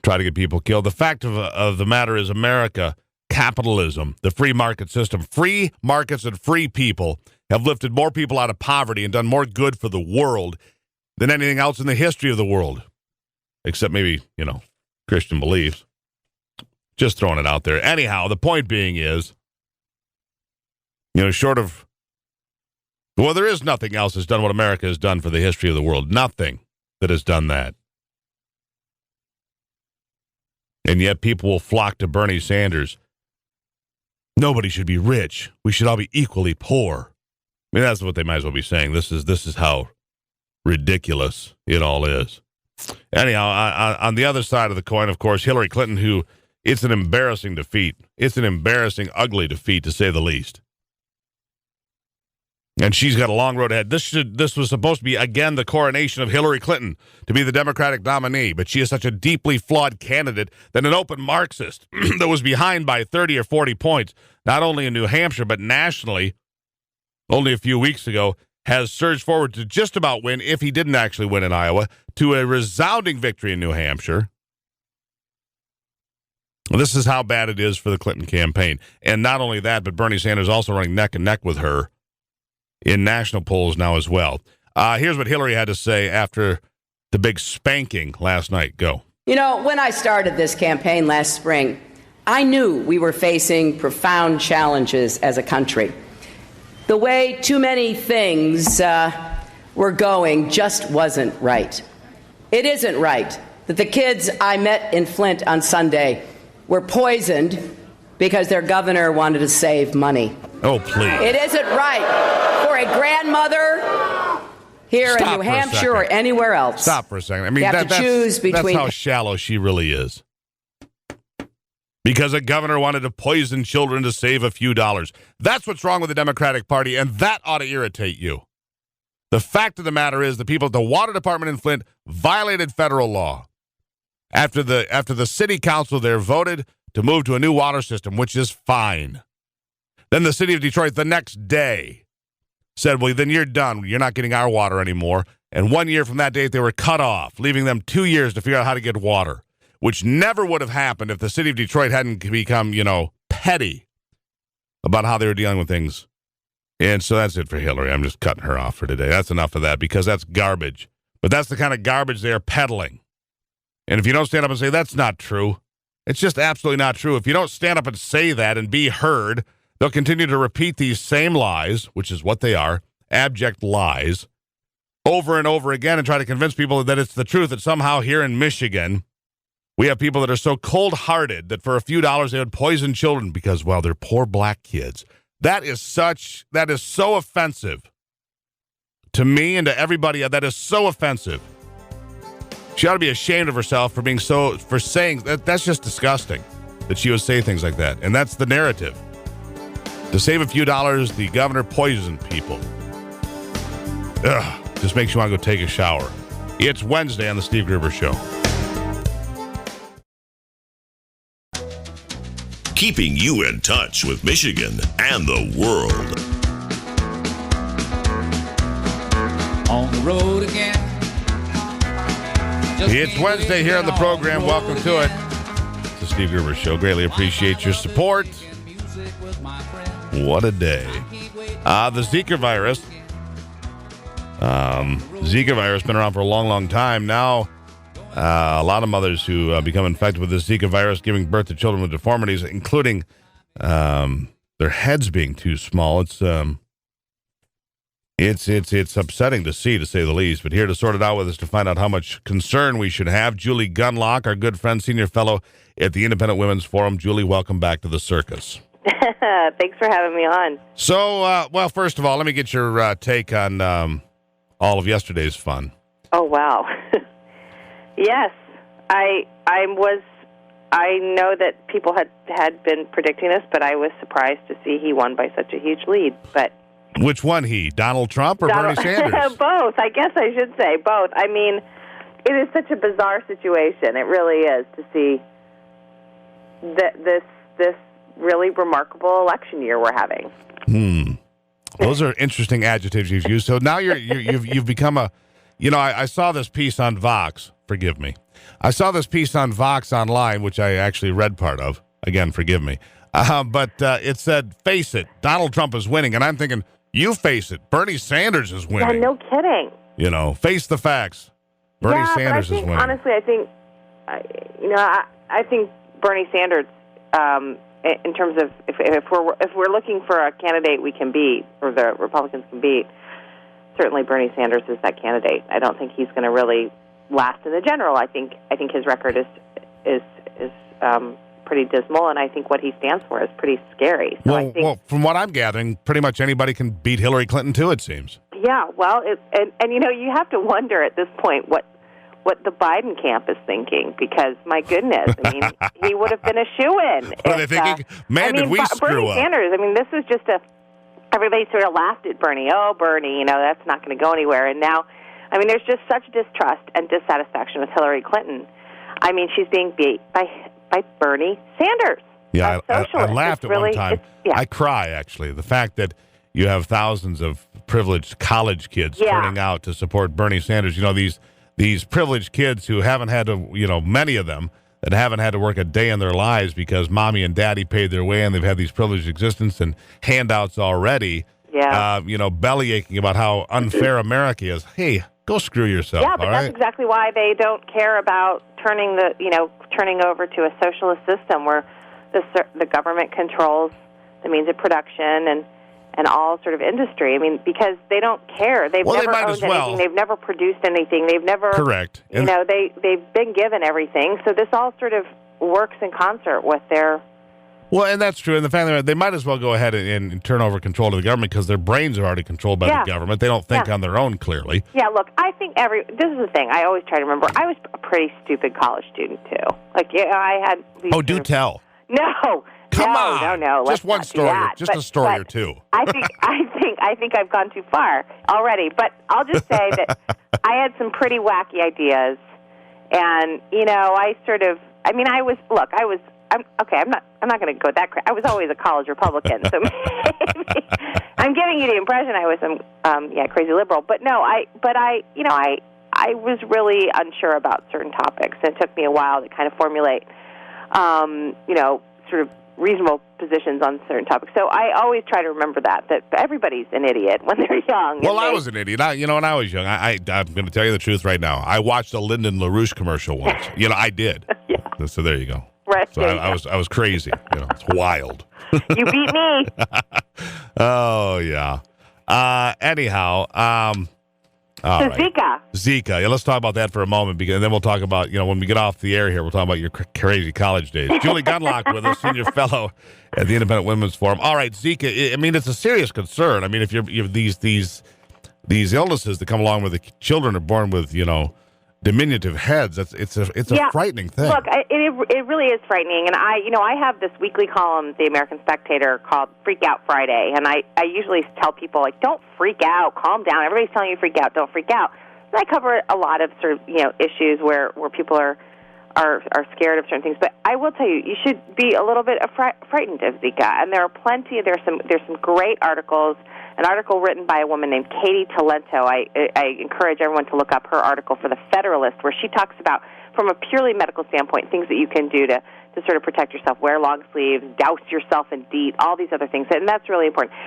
try to get people killed. The fact of the matter is America, capitalism, the free market system, free markets and free people have lifted more people out of poverty and done more good for the world than anything else in the history of the world. Except maybe, Christian beliefs. Just throwing it out there. Anyhow, the point being is, short of, there is nothing else that's done what America has done for the history of the world. Nothing that has done that. And yet people will flock to Bernie Sanders. Nobody should be rich. We should all be equally poor. I mean, that's what they might as well be saying. This is how ridiculous it all is. Anyhow, on the other side of the coin, of course, Hillary Clinton, who it's an embarrassing defeat. It's an embarrassing, ugly defeat, to say the least. And she's got a long road ahead. This was supposed to be, again, the coronation of Hillary Clinton to be the Democratic nominee, but she is such a deeply flawed candidate that an open Marxist that was behind by 30 or 40 points, not only in New Hampshire, but nationally, only a few weeks ago, has surged forward to just about win, if he didn't actually win in Iowa, to a resounding victory in New Hampshire. This is how bad it is for the Clinton campaign. And not only that, but Bernie Sanders also running neck and neck with her in national polls now as well. Here's what Hillary had to say after the big spanking last night. Go. You know, when I started this campaign last spring, I knew we were facing profound challenges as a country. The way too many things were going just wasn't right. It isn't right that the kids I met in Flint on Sunday were poisoned because their governor wanted to save money. Oh, please. It isn't right for a grandmother here in New Hampshire or anywhere else. Stop for a second. I mean, you have to choose between. That's how shallow she really is. Because a governor wanted to poison children to save a few dollars. That's what's wrong with the Democratic Party, and that ought to irritate you. The fact of the matter is the people at the water department in Flint violated federal law. After the city council there voted to move to a new water system, which is fine. Then the city of Detroit the next day said, well, then you're done. You're not getting our water anymore. And 1 year from that date, they were cut off, leaving them 2 years to figure out how to get water, which never would have happened if the city of Detroit hadn't become, petty about how they were dealing with things. And so that's it for Hillary. I'm just cutting her off for today. That's enough of that because that's garbage. But that's the kind of garbage they are peddling. And if you don't stand up and say that's not true, it's just absolutely not true. If you don't stand up and say that and be heard, they'll continue to repeat these same lies, which is what they are, abject lies, over and over again and try to convince people that it's the truth, that somehow here in Michigan, we have people that are so cold-hearted that for a few dollars they would poison children because, well, they're poor black kids. That is so offensive to me and to everybody. That is so offensive. She ought to be ashamed of herself for saying that. That's just disgusting that she would say things like that. And that's the narrative. To save a few dollars, the governor poisoned people. Ugh, just makes you want to go take a shower. It's Wednesday on the Steve Gruber Show. Keeping you in touch with Michigan and the world. On the road again. It's Wednesday here on the program. Welcome to it. It's the Steve Gruber Show. Greatly appreciate your support. What a day. The Zika virus. Zika virus been around for a long, long time. Now, a lot of mothers who become infected with this Zika virus, giving birth to children with deformities, including their heads being too small. It's upsetting to see, to say the least. But here to sort it out with us to find out how much concern we should have, Julie Gunlock, our good friend, senior fellow at the Independent Women's Forum. Julie, welcome back to the circus. Thanks for having me on. So, well, first of all, let me get your take on all of yesterday's fun. Oh, wow. Yes, I know that people had been predicting this, but I was surprised to see he won by such a huge lead. But which one he? Donald Trump or Bernie Sanders? Both. I guess I should say both. I mean, it is such a bizarre situation. It really is to see this really remarkable election year we're having. Those are interesting adjectives you've used. So now you've become a. I saw this piece on Vox. Forgive me. I saw this piece on Vox online, which I actually read part of. Again, forgive me. But it said, face it, Donald Trump is winning. And I'm thinking, you face it, Bernie Sanders is winning. Yeah, no kidding. Face the facts. Bernie Sanders is winning. Honestly, I think Bernie Sanders, in terms of if we're looking for a candidate we can beat, or the Republicans can beat, certainly Bernie Sanders is that candidate. I don't think he's going to really last in the general. I think his record is pretty dismal, and I think what he stands for is pretty scary. So well, from what I'm gathering, pretty much anybody can beat Hillary Clinton too, it seems. Yeah, well, you have to wonder at this point what the Biden camp is thinking, because my goodness, I mean, he would have been a shoo-in. What are they thinking? Did we screw Bernie up? Sanders, this was just everybody sort of laughed at Bernie. Oh, Bernie, that's not going to go anywhere. And now, there's just such distrust and dissatisfaction with Hillary Clinton. She's being beat by Bernie Sanders. Yeah, I laughed at one time. Yeah. I cry, actually. The fact that you have thousands of privileged college kids turning out to support Bernie Sanders. These privileged kids who haven't had to, many of them that haven't had to work a day in their lives because mommy and daddy paid their way and they've had these privileged existence and handouts already. Yeah. Belly aching about how unfair America is. Hey, go screw yourself. Yeah, but that's exactly why they don't care about turning over to a socialist system where the government controls the means of production and all sort of industry. I mean, because they don't care. They've never owned anything. They've never produced anything. They've never... Correct. They've been given everything. So this all sort of works in concert with their... Well, and that's true. And the fact that they might as well go ahead and turn over control to the government because their brains are already controlled by the government. They don't think on their own, clearly. Yeah, look, I think this is the thing. I always try to remember. I was a pretty stupid college student, too. I had... do tell. No. Come on. No. Just one story. Just a story or two. I think I've gone too far already. But I'll just say that I had some pretty wacky ideas, and I'm not going to go that crazy. I was always a college Republican, so maybe I'm giving you the impression I was some crazy liberal. But no, I was really unsure about certain topics. It took me a while to kind of formulate, sort of reasonable positions on certain topics. So I always try to remember that everybody's an idiot when they're young. Well, I was an idiot. When I was young, I'm going to tell you the truth right now. I watched a Lyndon LaRouche commercial once. I did. Yeah. So there you go. Right. So I was crazy. It's wild. You beat me. Oh, yeah. Anyhow, all right. Zika. Yeah, let's talk about that for a moment, and then we'll talk about, when we get off the air here, we'll talk about your crazy college days. Julie Gunlock with us, senior fellow at the Independent Women's Forum. All right, Zika. It's a serious concern. If you're these illnesses that come along with the children are born with, diminutive heads. It's a frightening thing. Look, it really is frightening. And I have this weekly column, The American Spectator, called Freak Out Friday. And I usually tell people, don't freak out, calm down. Everybody's telling you to freak out, don't freak out. And I cover a lot of sort of, issues where people are scared of certain things. But I will tell you should be a little bit frightened of Zika. And there are there's some great articles. An article written by a woman named Katie Talento. I encourage everyone to look up her article for The Federalist, where she talks about, from a purely medical standpoint, things that you can do to sort of protect yourself. Wear long sleeves, douse yourself in DEET, all these other things. And that's really important.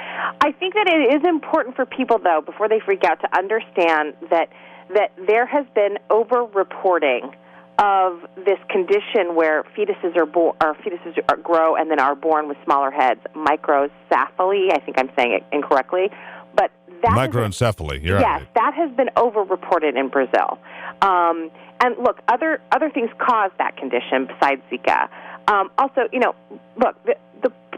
I think that it is important for people, though, before they freak out, to understand that there has been over-reporting of this condition where fetuses grow and then are born with smaller heads, microcephaly. I think I'm saying it incorrectly, but that microencephaly. You're right. Yes, that has been over-reported in Brazil. And look, other things cause that condition besides Zika. Also, look,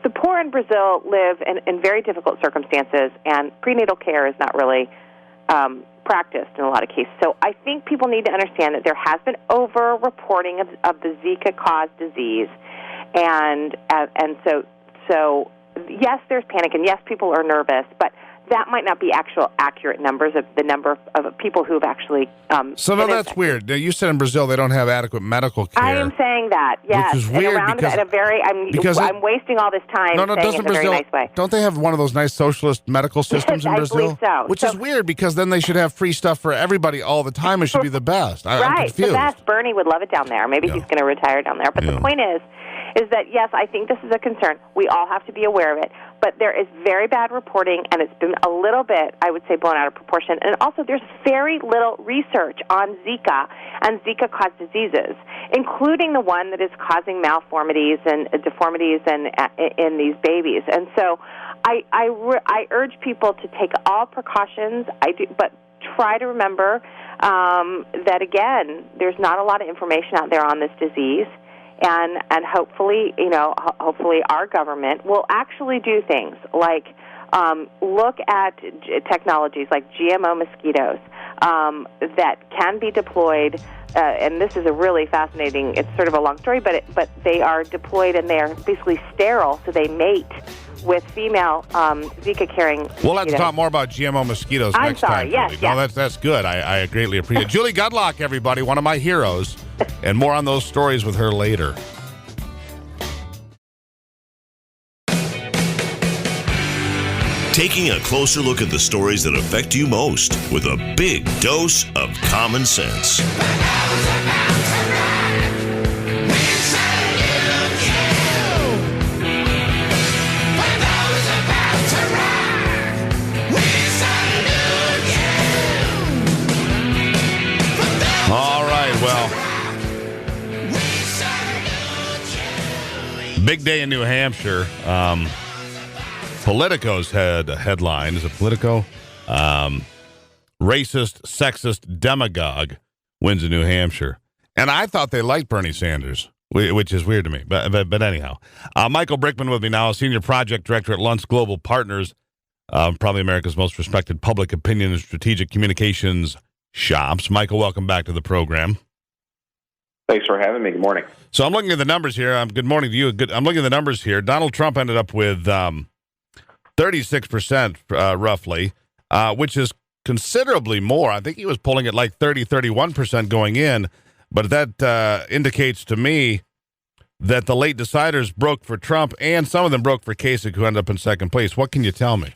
the poor in Brazil live in very difficult circumstances, and prenatal care is not really practiced in a lot of cases. So I think people need to understand that there has been over-reporting of the Zika-caused disease, and so yes, there's panic, and yes, people are nervous, but that might not be accurate numbers of the number of people who have actually. So no, that's weird. You said in Brazil they don't have adequate medical care. I am saying that, yes. Which is weird I'm wasting all this time saying it in a very nice way. Don't they have one of those nice socialist medical systems in Brazil? I believe so. Which is weird, because then they should have free stuff for everybody all the time. It should be the best. I'm confused. The best. Bernie would love it down there. Maybe he's going to retire down there. But the point is that, yes, I think this is a concern. We all have to be aware of it. But there is very bad reporting, and it's been a little bit, I would say, blown out of proportion. And also, there's very little research on Zika and Zika-caused diseases, including the one that is causing malformities and deformities in these babies. And so I urge people to take all precautions, but try to remember that, again, there's not a lot of information out there on this disease. And hopefully, hopefully our government will actually do things like look at technologies like GMO mosquitoes that can be deployed. And this is a really fascinating. It's sort of a long story, but they are deployed and they are basically sterile, so they mate with female Zika-carrying. We'll have to talk more about GMO mosquitoes next time. Yes. No, that's good. I greatly appreciate it. Julie Gunlock, everybody, one of my heroes, and more on those stories with her later. Taking a closer look at the stories that affect you most with a big dose of common sense. All right, well, Big day in New Hampshire. Politico's had a headline. Is it Politico? Racist, sexist demagogue wins in New Hampshire. And I thought they liked Bernie Sanders, which is weird to me. But anyhow. Michael Brickman with me now, Senior Project Director at Luntz Global Partners, probably America's most respected public opinion and strategic communications shops. Michael, welcome back to the program. Thanks for having me. Good morning. So I'm looking at the numbers here. Good morning to you. I'm looking at the numbers here. Donald Trump ended up with 36% roughly, which is considerably more. I think he was polling at like 31% going in, but that indicates to me that the late deciders broke for Trump, and some of them broke for Kasich, who ended up in second place. What can you tell me?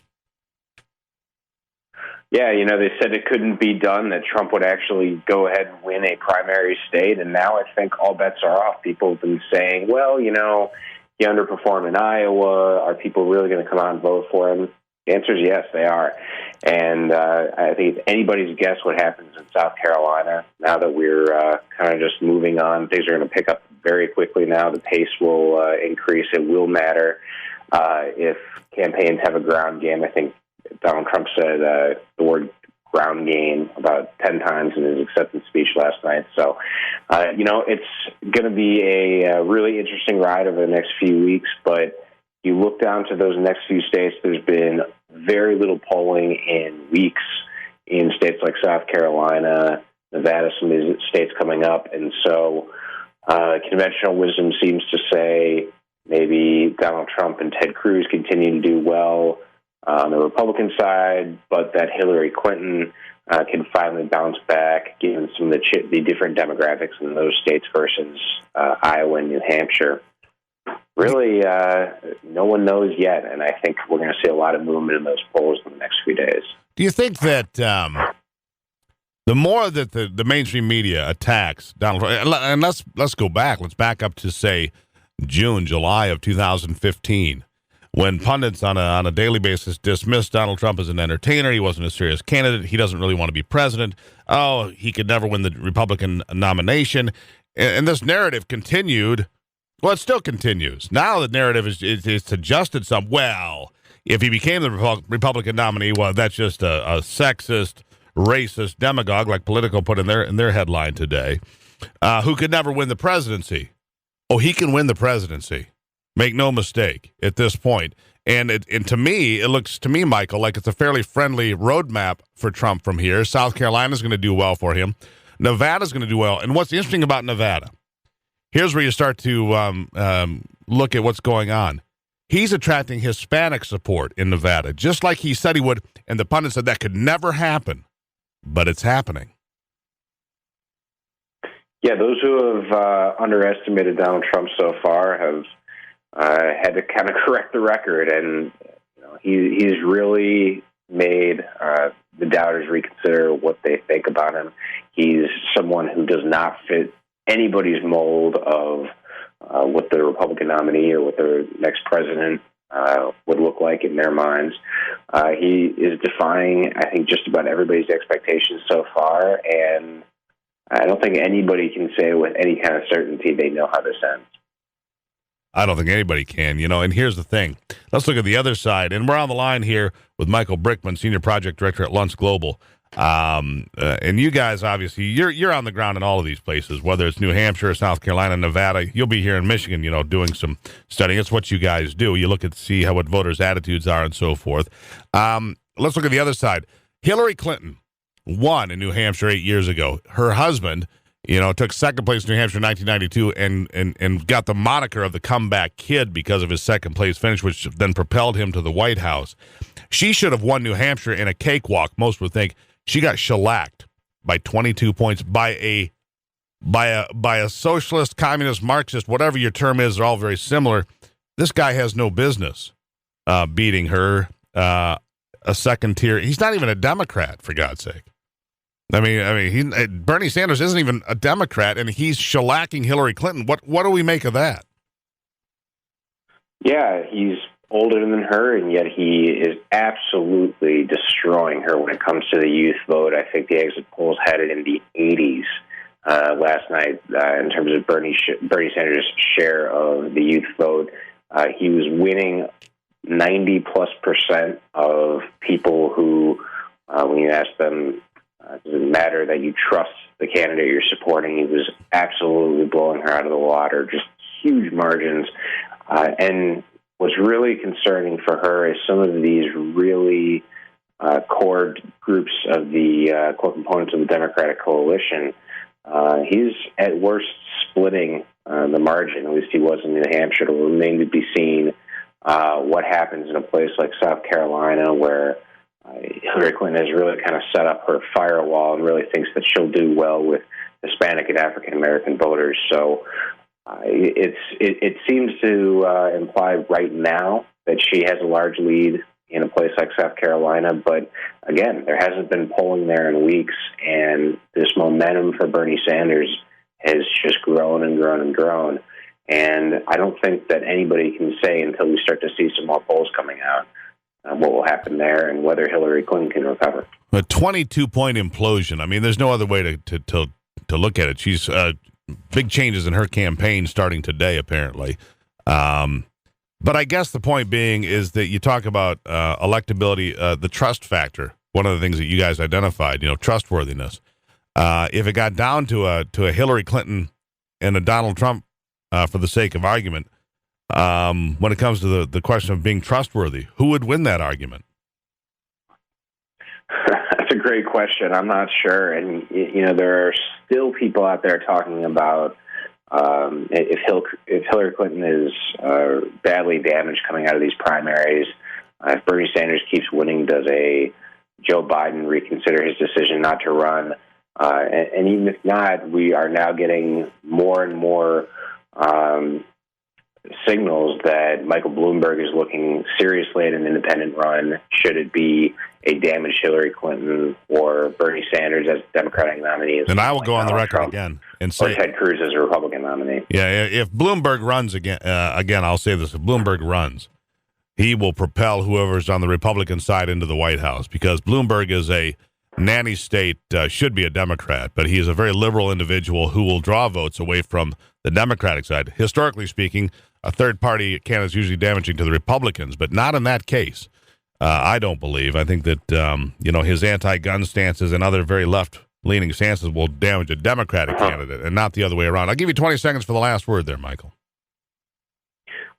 Yeah, they said it couldn't be done, that Trump would actually go ahead and win a primary state, and now I think all bets are off. People have been saying, well, he underperformed in Iowa. Are people really going to come out and vote for him? The answer is yes, they are. And I think it's anybody's guess what happens in South Carolina now that we're kind of just moving on. Things are going to pick up very quickly now. The pace will increase. It will matter if campaigns have a ground game. I think Donald Trump said the word ground game about 10 times in his acceptance speech last night. So, it's going to be a really interesting ride over the next few weeks. But you look down to those next few states, there's been very little polling in weeks in states like South Carolina, Nevada, some of these states coming up. And so conventional wisdom seems to say maybe Donald Trump and Ted Cruz continue to do well on the Republican side, but that Hillary Clinton can finally bounce back, given some of the different demographics in those states versus Iowa and New Hampshire. Really, no one knows yet, and I think we're going to see a lot of movement in those polls in the next few days. Do you think that the more that the mainstream media attacks Donald Trump, and let's go back, let's back up to, say, June, July of 2015, when pundits on a daily basis dismissed Donald Trump as an entertainer, he wasn't a serious candidate, he doesn't really want to be president, he could never win the Republican nomination, and this narrative continued. Well, it still continues. Now the narrative is adjusted some. Well, if he became the Republican nominee, well, that's just a sexist, racist demagogue, like Politico put in their headline today, who could never win the presidency. Oh, he can win the presidency. Make no mistake at this point. And to me, it looks to me, Michael, like it's a fairly friendly roadmap for Trump from here. South Carolina's going to do well for him. Nevada's going to do well. And what's interesting about Nevada, here's where you start to look at what's going on. He's attracting Hispanic support in Nevada, just like he said he would, and the pundit said that could never happen, but it's happening. Yeah, those who have underestimated Donald Trump so far have had to kind of correct the record, and he's really made the doubters reconsider what they think about him. He's someone who does not fit anybody's mold of what the Republican nominee or what the next president would look like in their minds. He is defying, I think, just about everybody's expectations so far, and I don't think anybody can say with any kind of certainty they know how this ends. I don't think anybody can, and here's the thing. Let's look at the other side, and we're on the line here with Michael Brickman, Senior Project Director at Luntz Global. And you guys, obviously, you're on the ground in all of these places, whether it's New Hampshire, South Carolina, Nevada. You'll be here in Michigan, doing some studying. It's what you guys do. You look at see how what voters' attitudes are and so forth. Let's look at the other side. Hillary Clinton won in New Hampshire 8 years ago. Her husband, took second place in New Hampshire in 1992 and got the moniker of the comeback kid because of his second place finish, which then propelled him to the White House. She should have won New Hampshire in a cakewalk, most would think. She got shellacked by 22 points by a socialist, communist, Marxist, whatever your term is. They're all very similar. This guy has no business beating her, a second tier. He's not even a Democrat, for God's sake. Bernie Sanders isn't even a Democrat, and he's shellacking Hillary Clinton. What do we make of that? Yeah, he's older than her, and yet he is absolutely destroying her when it comes to the youth vote. I think the exit polls had it in the 80s last night in terms of Bernie Sanders' share of the youth vote. He was winning 90+% of people who, when you ask them, does it matter that you trust the candidate you're supporting, he was absolutely blowing her out of the water, just huge margins. And what's really concerning for her is some of these really core groups of the core components of the Democratic coalition. He's at worst splitting the margin. At least he was in New Hampshire. It will remain to be seen what happens in a place like South Carolina, where Hillary Clinton has really kind of set up her firewall and really thinks that she'll do well with Hispanic and African American voters. So it seems to imply right now that she has a large lead in a place like South Carolina. But again, there hasn't been polling there in weeks, and this momentum for Bernie Sanders has just grown and grown and grown. And I don't think that anybody can say until we start to see some more polls coming out what will happen there and whether Hillary Clinton can recover. A 22-point implosion. I mean, there's no other way to look at it. She's big changes in her campaign starting today, apparently. But I guess the point being is that you talk about electability, the trust factor. One of the things that you guys identified, trustworthiness. If it got down to a Hillary Clinton and a Donald Trump, for the sake of argument, when it comes to the question of being trustworthy, who would win that argument? That's a great question. I'm not sure. And, there are still people out there talking about if Hillary Clinton is badly damaged coming out of these primaries, if Bernie Sanders keeps winning, does a Joe Biden reconsider his decision not to run? And even if not, we are now getting more and more signals that Michael Bloomberg is looking seriously at an independent run, should it be a damaged Hillary Clinton or Bernie Sanders as Democratic nominee. And I will go on the record again and say, or Ted Cruz as a Republican nominee. Yeah, if Bloomberg runs again, I'll say this: if Bloomberg runs, he will propel whoever's on the Republican side into the White House, because Bloomberg is a nanny state, should be a Democrat, but he is a very liberal individual who will draw votes away from the Democratic side. Historically speaking, a third-party candidate is usually damaging to the Republicans, but not in that case. I don't believe. I think that his anti-gun stances and other very left-leaning stances will damage a Democratic candidate, and not the other way around. I'll give you 20 seconds for the last word there, Michael.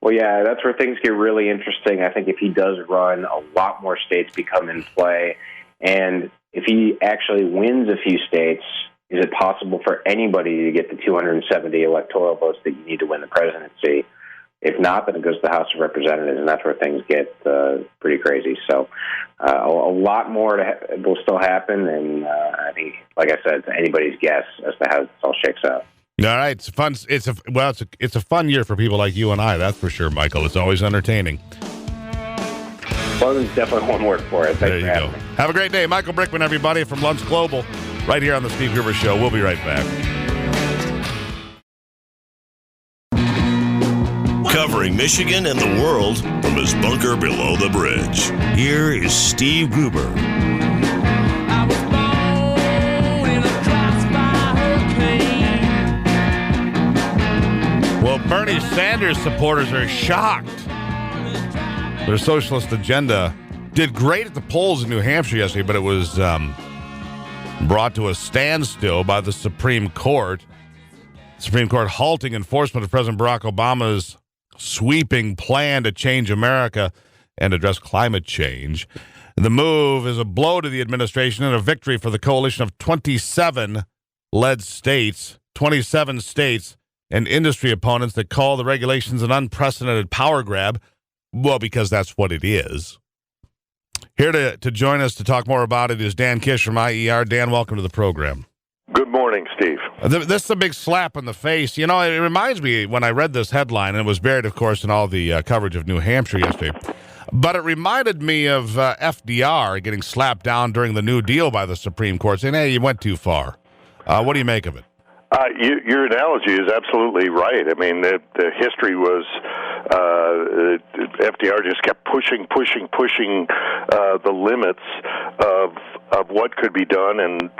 Well, yeah, that's where things get really interesting. I think if he does run, a lot more states become in play, and if he actually wins a few states, is it possible for anybody to get the 270 electoral votes that you need to win the presidency? If not, then it goes to the House of Representatives, and that's where things get pretty crazy. So a lot more will still happen, and I think, like I said, it's anybody's guess as to how this all shakes out. All right, it's fun. It's a fun year for people like you and I. That's for sure, Michael. It's always entertaining. Fun is definitely one word for it. There you go. Have a great day, Michael Brickman, everybody from Lunch Global, right here on the Steve Gruber Show. We'll be right back. Covering Michigan and the world from his bunker below the bridge. Here is Steve Gruber. Well, Bernie Sanders supporters are shocked. Their socialist agenda did great at the polls in New Hampshire yesterday, but it was brought to a standstill by the Supreme Court. The Supreme Court halting enforcement of President Barack Obama's sweeping plan to change America and address climate change. The move is a blow to the administration and a victory for the coalition of 27 states and industry opponents that call the regulations an unprecedented power grab. Well, because that's what it is. Here to join us to talk more about it is Dan Kish from IER. Dan, welcome to the program. Good morning, Steve. This is a big slap in the face. It reminds me when I read this headline, and it was buried, of course, in all the coverage of New Hampshire yesterday, but it reminded me of FDR getting slapped down during the New Deal by the Supreme Court, saying, hey, you went too far. What do you make of it? Your analogy is absolutely right. I mean, the history was FDR just kept pushing the limits of what could be done, and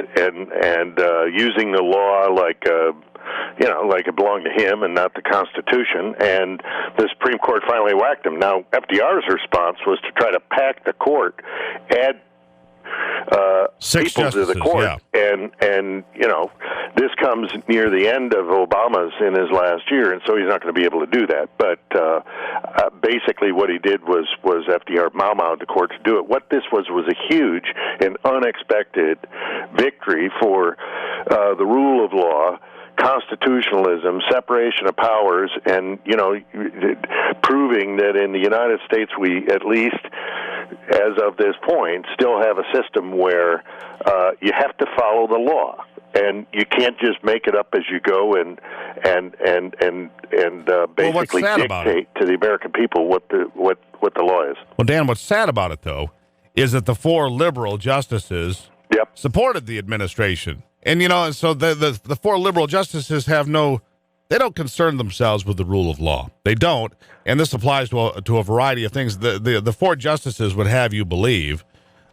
using the law like it belonged to him and not the Constitution. And the Supreme Court finally whacked him. Now, FDR's response was to try to pack the court, add people to the court, and this comes near the end of Obama's in his last year, and so he's not going to be able to do that. But basically, what he did was FDR mau-mau'd the court to do it. What this was a huge and unexpected victory for the rule of law, constitutionalism, separation of powers, and proving that in the United States we, at least as of this point, still have a system where you have to follow the law, and you can't just make it up as you go and basically dictate to the American people what the law is. Well, Dan, what's sad about it though is that the 4 liberal justices supported the administration. And, so the 4 liberal justices they don't concern themselves with the rule of law. They don't. And this applies to a variety of things. The 4 justices would have you believe,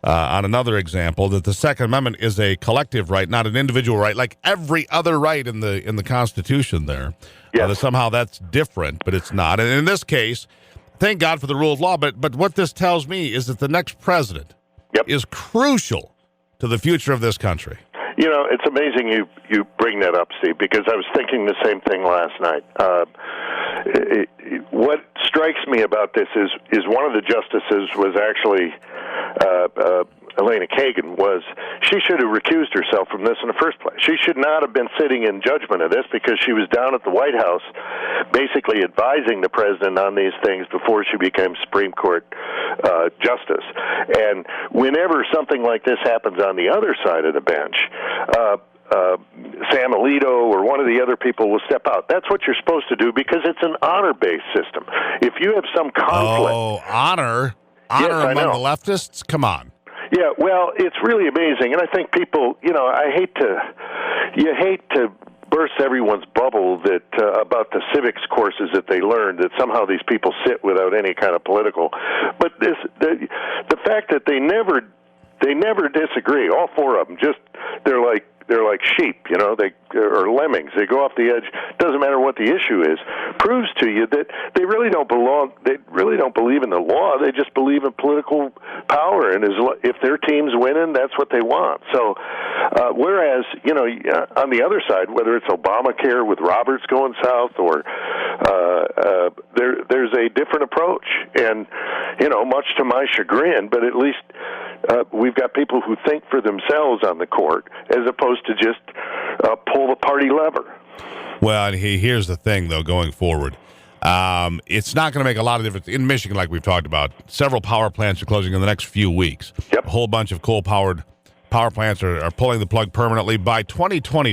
on another example, that the Second Amendment is a collective right, not an individual right, like every other right in the Constitution there. That somehow that's different, but it's not. And in this case, thank God for the rule of law, but what this tells me is that the next president is crucial to the future of this country. It's amazing you bring that up, Steve, because I was thinking the same thing last night. What strikes me about this is one of the justices was actually Elena Kagan. She should have recused herself from this in the first place. She should not have been sitting in judgment of this, because she was down at the White House basically advising the president on these things before she became Supreme Court justice. And whenever something like this happens on the other side of the bench, Sam Alito or one of the other people will step out. That's what you're supposed to do, because it's an honor-based system. If you have some conflict... Oh, honor among the leftists? Come on. Yeah, well, it's really amazing, and I think people, you hate to burst everyone's bubble that about the civics courses that they learned, that somehow these people sit without any kind of political. But the fact that they never disagree, all 4 of them, just they're like sheep, or lemmings. They go off the edge. Doesn't matter what the issue is. Proves to you that they really don't belong. They really don't believe in the law. They just believe in political power. And if their team's winning, that's what they want. So, whereas on the other side, whether it's Obamacare with Roberts going south, or there's a different approach. And much to my chagrin, but at least we've got people who think for themselves on the court, as opposed to just pull the party lever. Well, and here's the thing, though, going forward. It's not going to make a lot of difference. In Michigan, like we've talked about, several power plants are closing in the next few weeks. A whole bunch of coal-powered power plants are pulling the plug permanently. By 2020,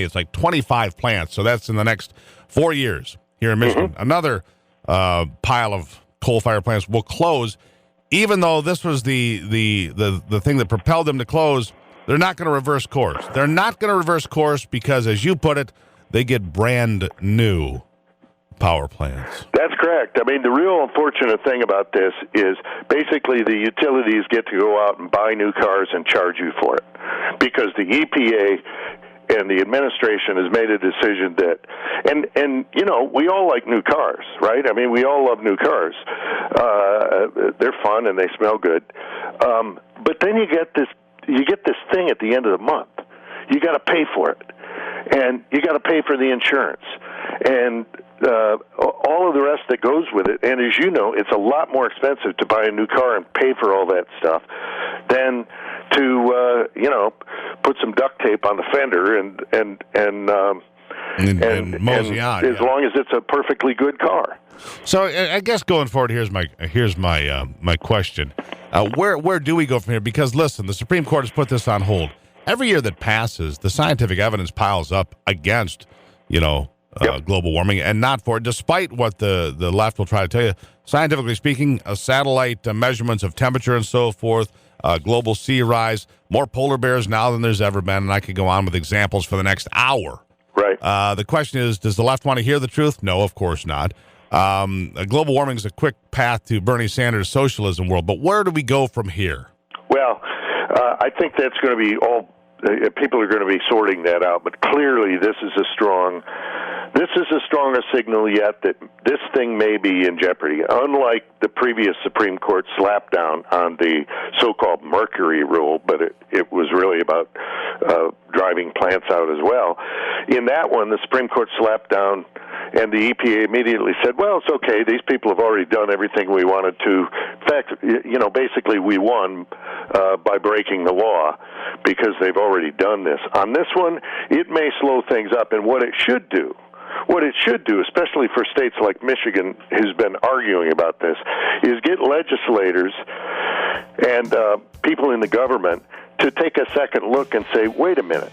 it's like 25 plants. So that's in the next 4 years here in Michigan. Mm-hmm. Another pile of coal-fired plants will close. Even though this was the thing that propelled them to close, they're not going to reverse course. They're not going to reverse course because, as you put it, they get brand new power plants. That's correct. I mean, the real unfortunate thing about this is basically the utilities get to go out and buy new cars and charge you for it, because the EPA and the administration has made a decision that, and we all like new cars, right? I mean, we all love new cars. They're fun and they smell good. But then you get this thing at the end of the month. You got to pay for it, and you got to pay for the insurance, and all of the rest that goes with it. And as you know, it's a lot more expensive to buy a new car and pay for all that stuff than to put some duct tape on the fender and mosey on, as long as it's a perfectly good car. So I guess going forward, here's my question: where do we go from here? Because listen, the Supreme Court has put this on hold. Every year that passes, the scientific evidence piles up against global warming, and not for it, despite what the left will try to tell you. Scientifically speaking, satellite measurements of temperature and so forth, global sea rise, more polar bears now than there's ever been, and I could go on with examples for the next hour. Right. The question is, does the left want to hear the truth? No, of course not. Global warming is a quick path to Bernie Sanders' socialism world, but where do we go from here? Well, I think that's going to be all. People are going to be sorting that out, but clearly this is a strong signal yet that this thing may be in jeopardy. Unlike the previous Supreme Court slapdown on the so-called Mercury rule, but it was really about driving plants out as well. In that one, the Supreme Court slapped down, and the EPA immediately said, well, it's okay, these people have already done everything we wanted to. In fact, basically we won by breaking the law because they've already done this. On this one, it may slow things up, and what it should do, especially for states like Michigan, who's been arguing about this, is get legislators and people in the government to take a second look and say, wait a minute,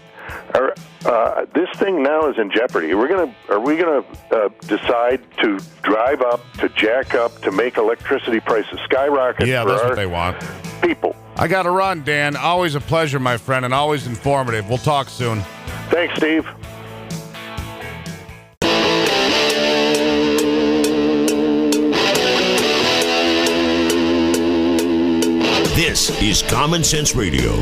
this thing now is in jeopardy. Are we gonna decide to drive up, to jack up, to make electricity prices skyrocket? Yeah, that's what they want. People. I got to run, Dan. Always a pleasure, my friend, and always informative. We'll talk soon. Thanks, Steve. This is Common Sense Radio.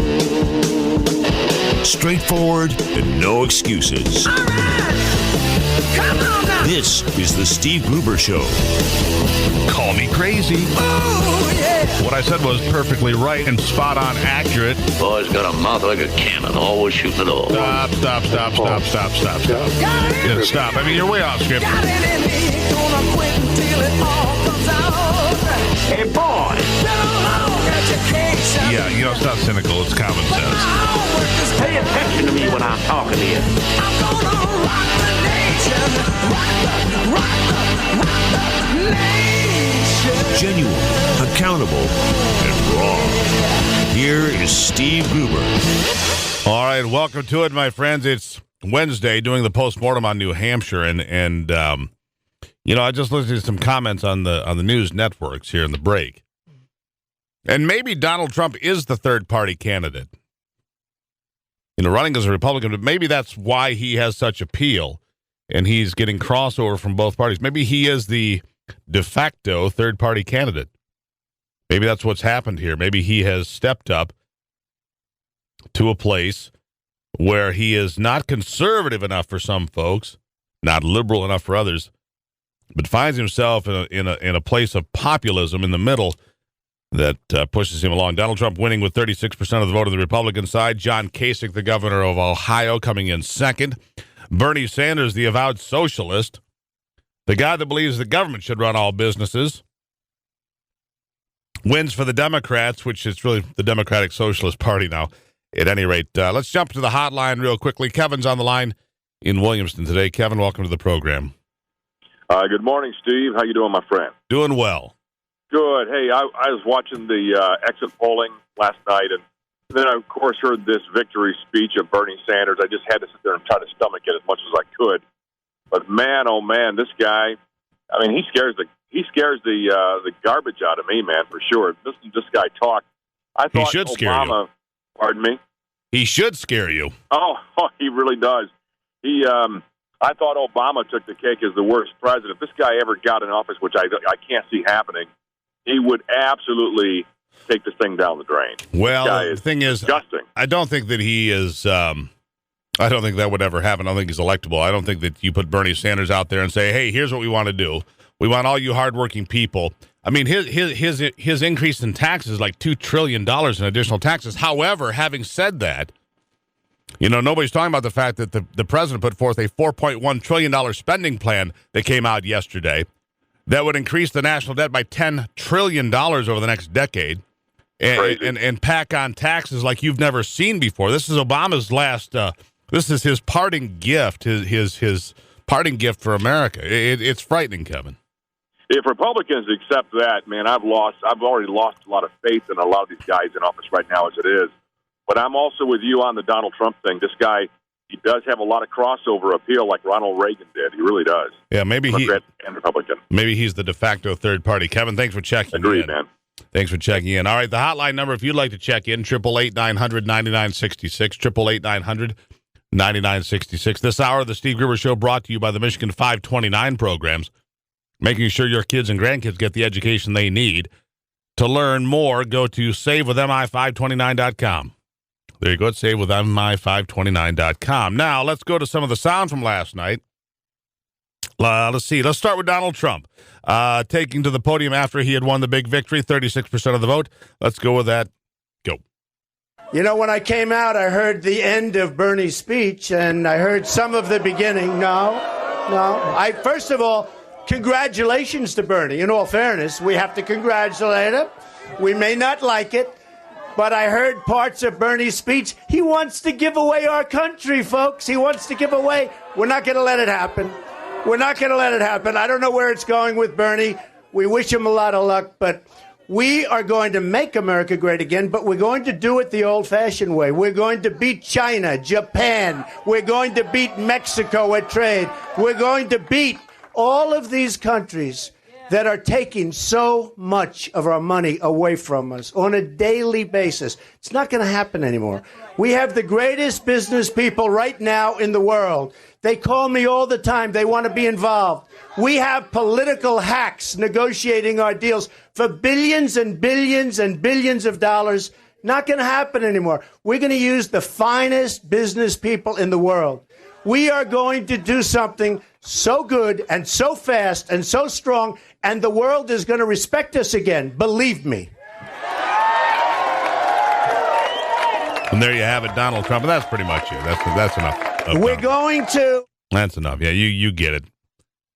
Straightforward and no excuses. All right. Come on now. This is the Steve Gruber Show. Call me crazy. Oh, yeah. What I said was perfectly right and spot on accurate. Boy's got a mouth like a cannon, always shooting it all. Stop. Got it Yeah, stop. I mean, you're way off script. Got it in me. Gonna quit until it all comes out. Hey, boy. Been a long education. Yeah, it's not cynical. It's common sense. Pay attention to me when I'm talking to you. I'm gonna rock the nation. Rock the nation. Genuine, accountable, and raw. Here is Steve Gruber. All right, welcome to it, my friends. It's Wednesday, doing the postmortem on New Hampshire, and I just listened to some comments on the news networks here in the break. And maybe Donald Trump is the third-party candidate. Running as a Republican, but maybe that's why he has such appeal, and he's getting crossover from both parties. Maybe he is the de facto third-party candidate. Maybe that's what's happened here. Maybe he has stepped up to a place where he is not conservative enough for some folks, not liberal enough for others, but finds himself in a place of populism in the middle that pushes him along. Donald Trump winning with 36% of the vote of the Republican side. John Kasich, the governor of Ohio, coming in second. Bernie Sanders, the avowed socialist, the guy that believes the government should run all businesses, wins for the Democrats, which is really the Democratic Socialist Party now. At any rate, let's jump to the hotline real quickly. Kevin's on the line in Williamston today. Kevin, welcome to the program. Good morning, Steve. How you doing, my friend? Doing well. Good. Hey, I was watching the exit polling last night, and then I, of course, heard this victory speech of Bernie Sanders. I just had to sit there and try to stomach it as much as I could. But man, oh man, this guy! I mean, he scares the garbage out of me, man, for sure. Listen to this guy talk. I thought he should scare you. Pardon me. He should scare you. Oh, he really does. I thought Obama took the cake as the worst president. If this guy ever got in office, which I can't see happening, he would absolutely take this thing down the drain. Well, the thing is, disgusting. I don't think that he is. I don't think that would ever happen. I don't think he's electable. I don't think that you put Bernie Sanders out there and say, "Hey, here's what we want to do. We want all you hardworking people." I mean, his increase in taxes is like $2 trillion in additional taxes. However, having said that, nobody's talking about the fact that the president put forth a $4.1 trillion spending plan that came out yesterday that would increase the national debt by $10 trillion over the next decade and pack on taxes like you've never seen before. This is Obama's last, this is his parting gift, his parting gift for America. It's frightening, Kevin. If Republicans accept that, man, I've already lost a lot of faith in a lot of these guys in office right now as it is. But I'm also with you on the Donald Trump thing. This guy, he does have a lot of crossover appeal like Ronald Reagan did. He really does. Yeah, maybe Democrat and Republican. Maybe he's the de facto third party. Kevin, thanks for checking Agreed, in. Man. Thanks for checking in. All right, the hotline number, if you'd like to check in, 888-900-9966, 888-900-9966. This hour of the Steve Gruber Show brought to you by the Michigan 529 programs. making sure your kids and grandkids get the education they need. To learn more, go to savewithmi529.com. There you go, it's savewithmi529.com. Now, let's go to some of the sound from last night. Let's see. Let's start with Donald Trump. Taking to the podium after he had won the big victory, 36% of the vote. Let's go with that. Go. You know, when I came out, I heard the end of Bernie's speech, and I heard some of the beginning. No. First of all, congratulations to Bernie. In all fairness, we have to congratulate him. We may not like it, but I heard parts of Bernie's speech. He wants to give away our country, folks. He wants to give away. We're not going to let it happen. We're not going to let it happen. I don't know where it's going with Bernie. We wish him a lot of luck, but we are going to make America great again, but we're going to do it the old-fashioned way. We're going to beat China, Japan. We're going to beat Mexico at trade. We're going to beat all of these countries that are taking so much of our money away from us on a daily basis. It's not going to happen anymore. We have the greatest business people right now in the world. They call me all the time. They want to be involved. We have political hacks negotiating our deals for billions and billions and billions of dollars. Not going to happen anymore. We're going to use the finest business people in the world. We are going to do something so good and so fast and so strong, and the world is going to respect us again. Believe me. And there you have it, Donald Trump. And that's pretty much it. That's enough. We're going to. That's enough. Yeah, you get it.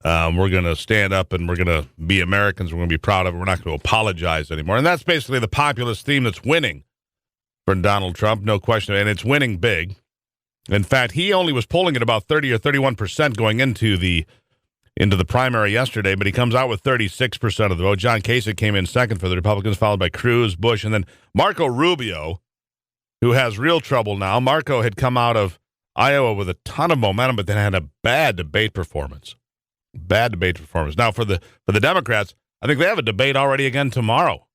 We're going to stand up and we're going to be Americans. We're going to be proud of it. We're not going to apologize anymore. And that's basically the populist theme that's winning for Donald Trump, no question. And it's winning big. In fact, he only was polling at about 30 or 31% going into the primary yesterday, but he comes out with 36% of the vote. John Kasich came in second for the Republicans, followed by Cruz, Bush, and then Marco Rubio, who has real trouble now. Marco had come out of Iowa with a ton of momentum, but then had a bad debate performance. Now, for the Democrats, I think they have a debate already again tomorrow.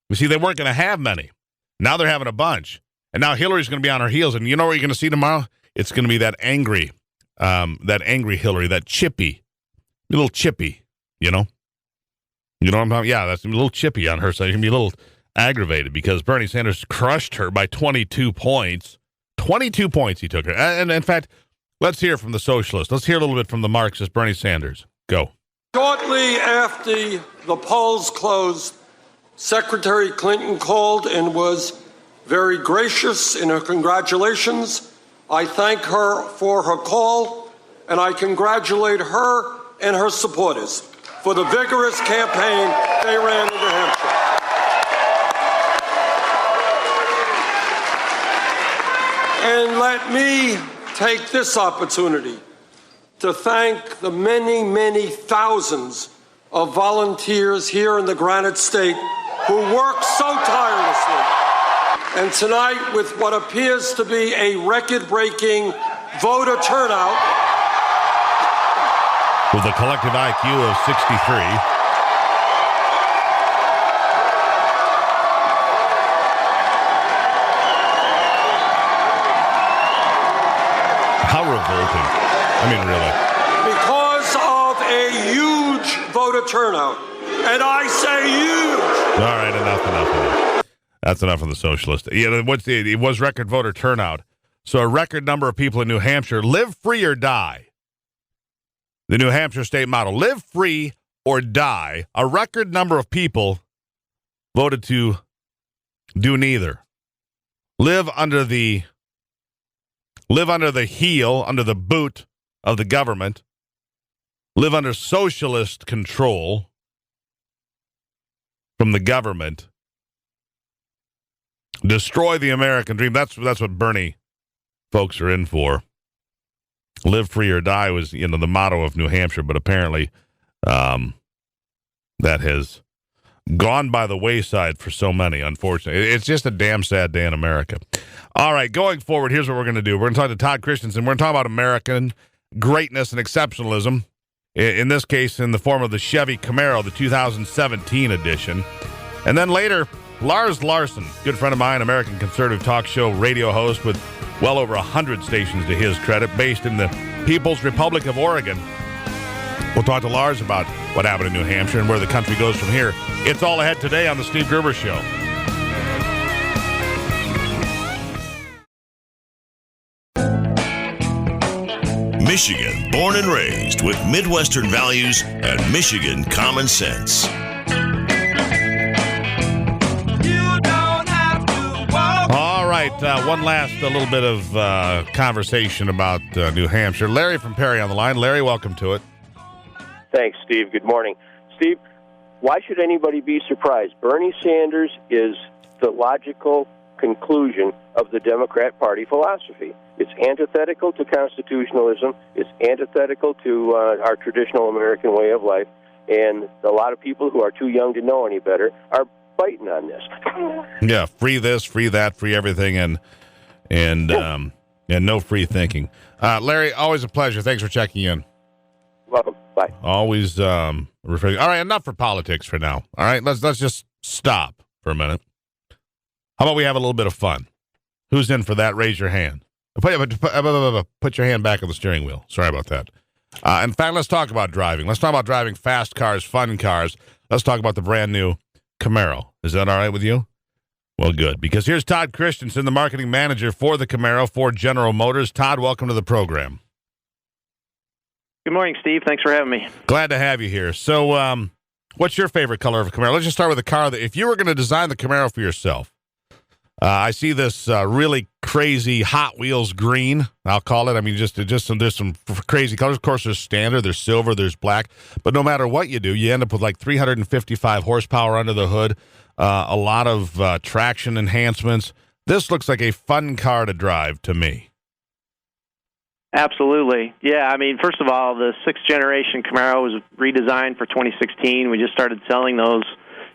You see, they weren't going to have many. Now they're having a bunch. And now Hillary's going to be on her heels. And you know what you're going to see tomorrow? It's going to be that angry Hillary, that chippy, a little chippy, you know? You know what I'm talking about? Yeah, that's a little chippy on her side. You're going to be a little aggravated because Bernie Sanders crushed her by 22 points. 22 points he took her. And in fact, let's hear from the socialist. Let's hear a little bit from the Marxist, Bernie Sanders. Go. Shortly after the polls closed, Secretary Clinton called and was very gracious in her congratulations. I thank her for her call, and I congratulate her and her supporters for the vigorous campaign they ran in New Hampshire. And let me take this opportunity to thank the many, many thousands of volunteers here in the Granite State who work so tirelessly. And tonight, with what appears to be a record-breaking voter turnout. With a collective IQ of 63. How revolting. I mean, really. Because of a huge voter turnout. And I say huge. All right, enough. That's enough of the socialist. Yeah, it was record voter turnout. So a record number of people in New Hampshire, live free or die. The New Hampshire state motto, live free or die. A record number of people voted to do neither. Live under the heel, under the boot of the government. Live under socialist control from the government. Destroy the American dream. That's what Bernie folks are in for. Live free or die was, the motto of New Hampshire, but apparently that has gone by the wayside for so many, unfortunately. It's just a damn sad day in America. All right, going forward, here's what we're going to do. We're going to talk to Todd Christensen. We're going to talk about American greatness and exceptionalism, in this case in the form of the Chevy Camaro, the 2017 edition. And then later, Lars Larson, good friend of mine, American conservative talk show radio host with well over 100 stations to his credit, based in the People's Republic of Oregon. We'll talk to Lars about what happened in New Hampshire and where the country goes from here. It's all ahead today on the Steve Gruber Show. Michigan, born and raised with Midwestern values and Michigan common sense. All right, one last little bit of conversation about New Hampshire. Larry from Perry on the line. Larry, welcome to it. Thanks, Steve. Good morning. Steve, why should anybody be surprised? Bernie Sanders is the logical conclusion of the Democrat Party philosophy. It's antithetical to constitutionalism. It's antithetical to our traditional American way of life. And a lot of people who are too young to know any better are biting on this. Yeah, free this, free that, free everything, and no free thinking. Larry, always a pleasure. Thanks for checking in. Welcome. Bye. Always refreshing. All right, enough for politics for now. All right, let's just stop for a minute. How about we have a little bit of fun? Who's in for that? Raise your hand. Put your hand back on the steering wheel. Sorry about that. In fact, let's talk about driving. Let's talk about driving fast cars, fun cars. Let's talk about the brand new Camaro. Is that all right with you? Well, good, because here's Todd Christensen, the marketing manager for the Camaro for General Motors. Todd, welcome to the program. Good morning, Steve. Thanks for having me. Glad to have you here. So, what's your favorite color of a Camaro? Let's just start with a car that, if you were going to design the Camaro for yourself, I see this really crazy Hot Wheels green, I'll call it. I mean, there's some crazy colors. Of course, there's standard, there's silver, there's black. But no matter what you do, you end up with like 355 horsepower under the hood, a lot of traction enhancements. This looks like a fun car to drive to me. Absolutely. Yeah, I mean, first of all, the 6th generation Camaro was redesigned for 2016. We just started selling those,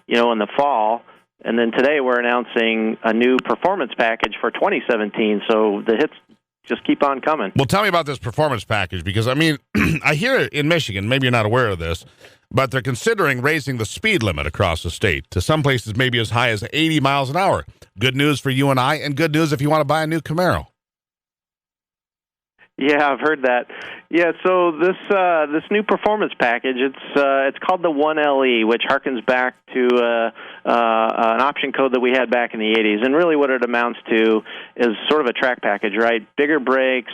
in the fall. And then today we're announcing a new performance package for 2017. So the hits just keep on coming. Well, tell me about this performance package, because, I mean, I hear it in Michigan, maybe you're not aware of this, but they're considering raising the speed limit across the state to some places maybe as high as 80 miles an hour. Good news for you and I, and good news if you want to buy a new Camaro. Yeah, I've heard that. Yeah, so this new performance package, it's called the 1LE, which harkens back to an option code that we had back in the 80s. And really what it amounts to is sort of a track package, right? Bigger brakes,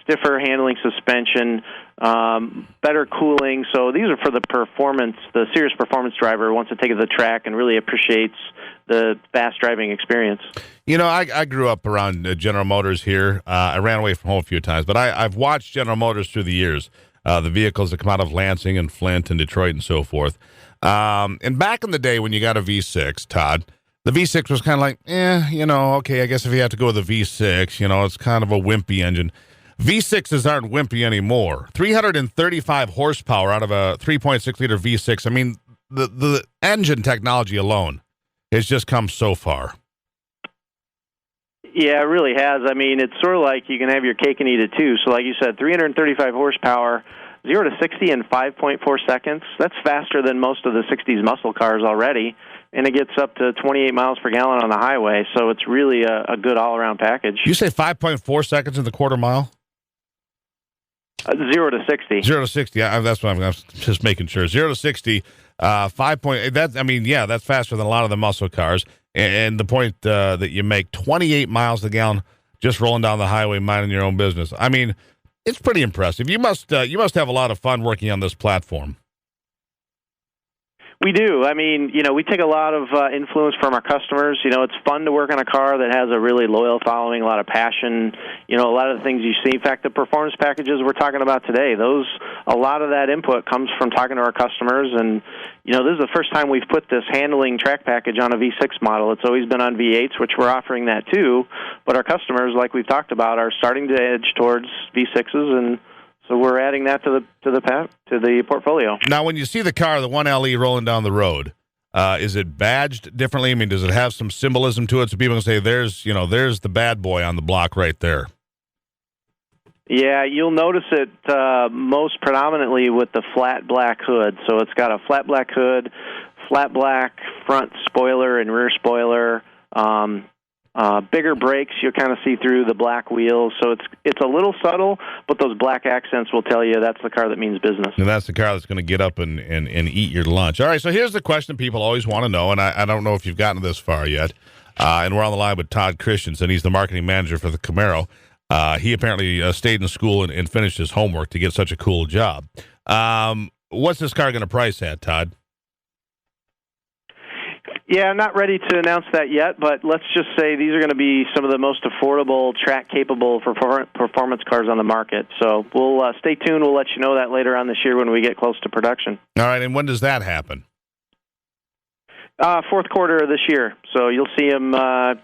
stiffer handling suspension, better cooling. So these are for the serious performance driver who wants to take it to the track and really appreciates the fast driving experience. I grew up around General Motors here. I ran away from home a few times, but I've watched General Motors through the years, the vehicles that come out of Lansing and Flint and Detroit and so forth. And back in the day when you got a V6, Todd, the V6 was kind of like, okay, I guess if you have to go with a V6, it's kind of a wimpy engine. V6s aren't wimpy anymore. 335 horsepower out of a 3.6-liter V6. I mean, the engine technology alone has just come so far. Yeah, it really has. I mean, it's sort of like you can have your cake and eat it, too. So like you said, 335 horsepower, 0 to 60 in 5.4 seconds. That's faster than most of the 60s muscle cars already. And it gets up to 28 miles per gallon on the highway. So it's really a good all-around package. You say 5.4 seconds in the quarter mile? 0 to 60. 0 to 60. That's what I'm just making sure. 0 to 60, 5. That's faster than a lot of the muscle cars. And the point that you make, 28 miles a gallon just rolling down the highway, minding your own business. I mean, it's pretty impressive. You must have a lot of fun working on this platform. We do. I mean, we take a lot of influence from our customers. It's fun to work on a car that has a really loyal following, a lot of passion, a lot of the things you see. In fact, the performance packages we're talking about today, a lot of that input comes from talking to our customers. And, this is the first time we've put this handling track package on a V6 model. It's always been on V8s, which we're offering that too. But our customers, like we've talked about, are starting to edge towards V6s, and so we're adding that to the portfolio. Now, when you see the car, the 1LE rolling down the road, is it badged differently? I mean, does it have some symbolism to it so people can say, there's the bad boy on the block right there? Yeah, you'll notice it most predominantly with the flat black hood. So it's got a flat black hood, flat black front spoiler and rear spoiler, Bigger brakes, you'll kind of see through the black wheels. So it's a little subtle, but those black accents will tell you that's the car that means business. And that's the car that's going to get up and eat your lunch. All right, so here's the question people always want to know, and I don't know if you've gotten this far yet. And we're on the line with Todd Christensen. He's the marketing manager for the Camaro. He apparently stayed in school and finished his homework to get such a cool job. What's this car going to price at, Todd? Yeah, I'm not ready to announce that yet, but let's just say these are going to be some of the most affordable, track-capable performance cars on the market. So we'll stay tuned. We'll let you know that later on this year when we get close to production. All right, and when does that happen? Fourth quarter of this year. So you'll see them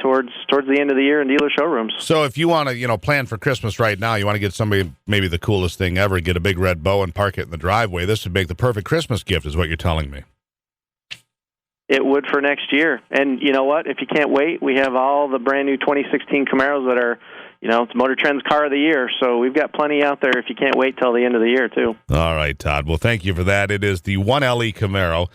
towards the end of the year in dealer showrooms. So if you want to, plan for Christmas right now, you want to get somebody maybe the coolest thing ever, get a big red bow and park it in the driveway. This would make the perfect Christmas gift, is what you're telling me. It would for next year. And you know what? If you can't wait, we have all the brand new 2016 Camaros that are, it's Motor Trend's Car of the Year. So we've got plenty out there if you can't wait till the end of the year, too. All right, Todd. Well, thank you for that. It is the 1LE Camaro.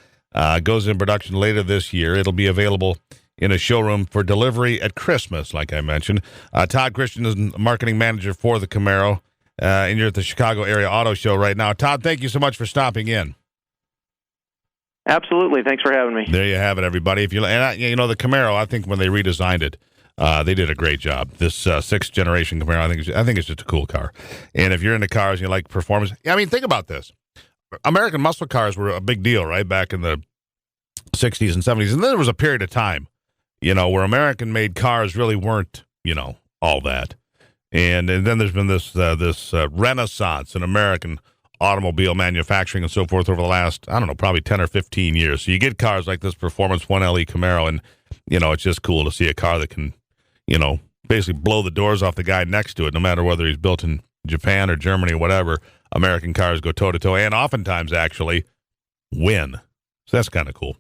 Goes in production later this year. It'll be available in a showroom for delivery at Christmas, like I mentioned. Todd Christensen is marketing manager for the Camaro, and you're at the Chicago Area Auto Show right now. Todd, thank you so much for stopping in. Absolutely. Thanks for having me. There you have it, everybody. The Camaro, I think when they redesigned it, they did a great job. This sixth generation Camaro, I think it's just a cool car. And if you're into cars and you like performance, think about this. American muscle cars were a big deal, right, back in the 60s and 70s. And then there was a period of time, where American-made cars really weren't, all that. And then there's been this renaissance in American automobile manufacturing and so forth over the last, probably 10 or 15 years. So you get cars like this Performance 1LE Camaro, and, it's just cool to see a car that can, basically blow the doors off the guy next to it, no matter whether he's built in Japan or Germany or whatever. American cars go toe-to-toe and oftentimes actually win. So that's kind of cool.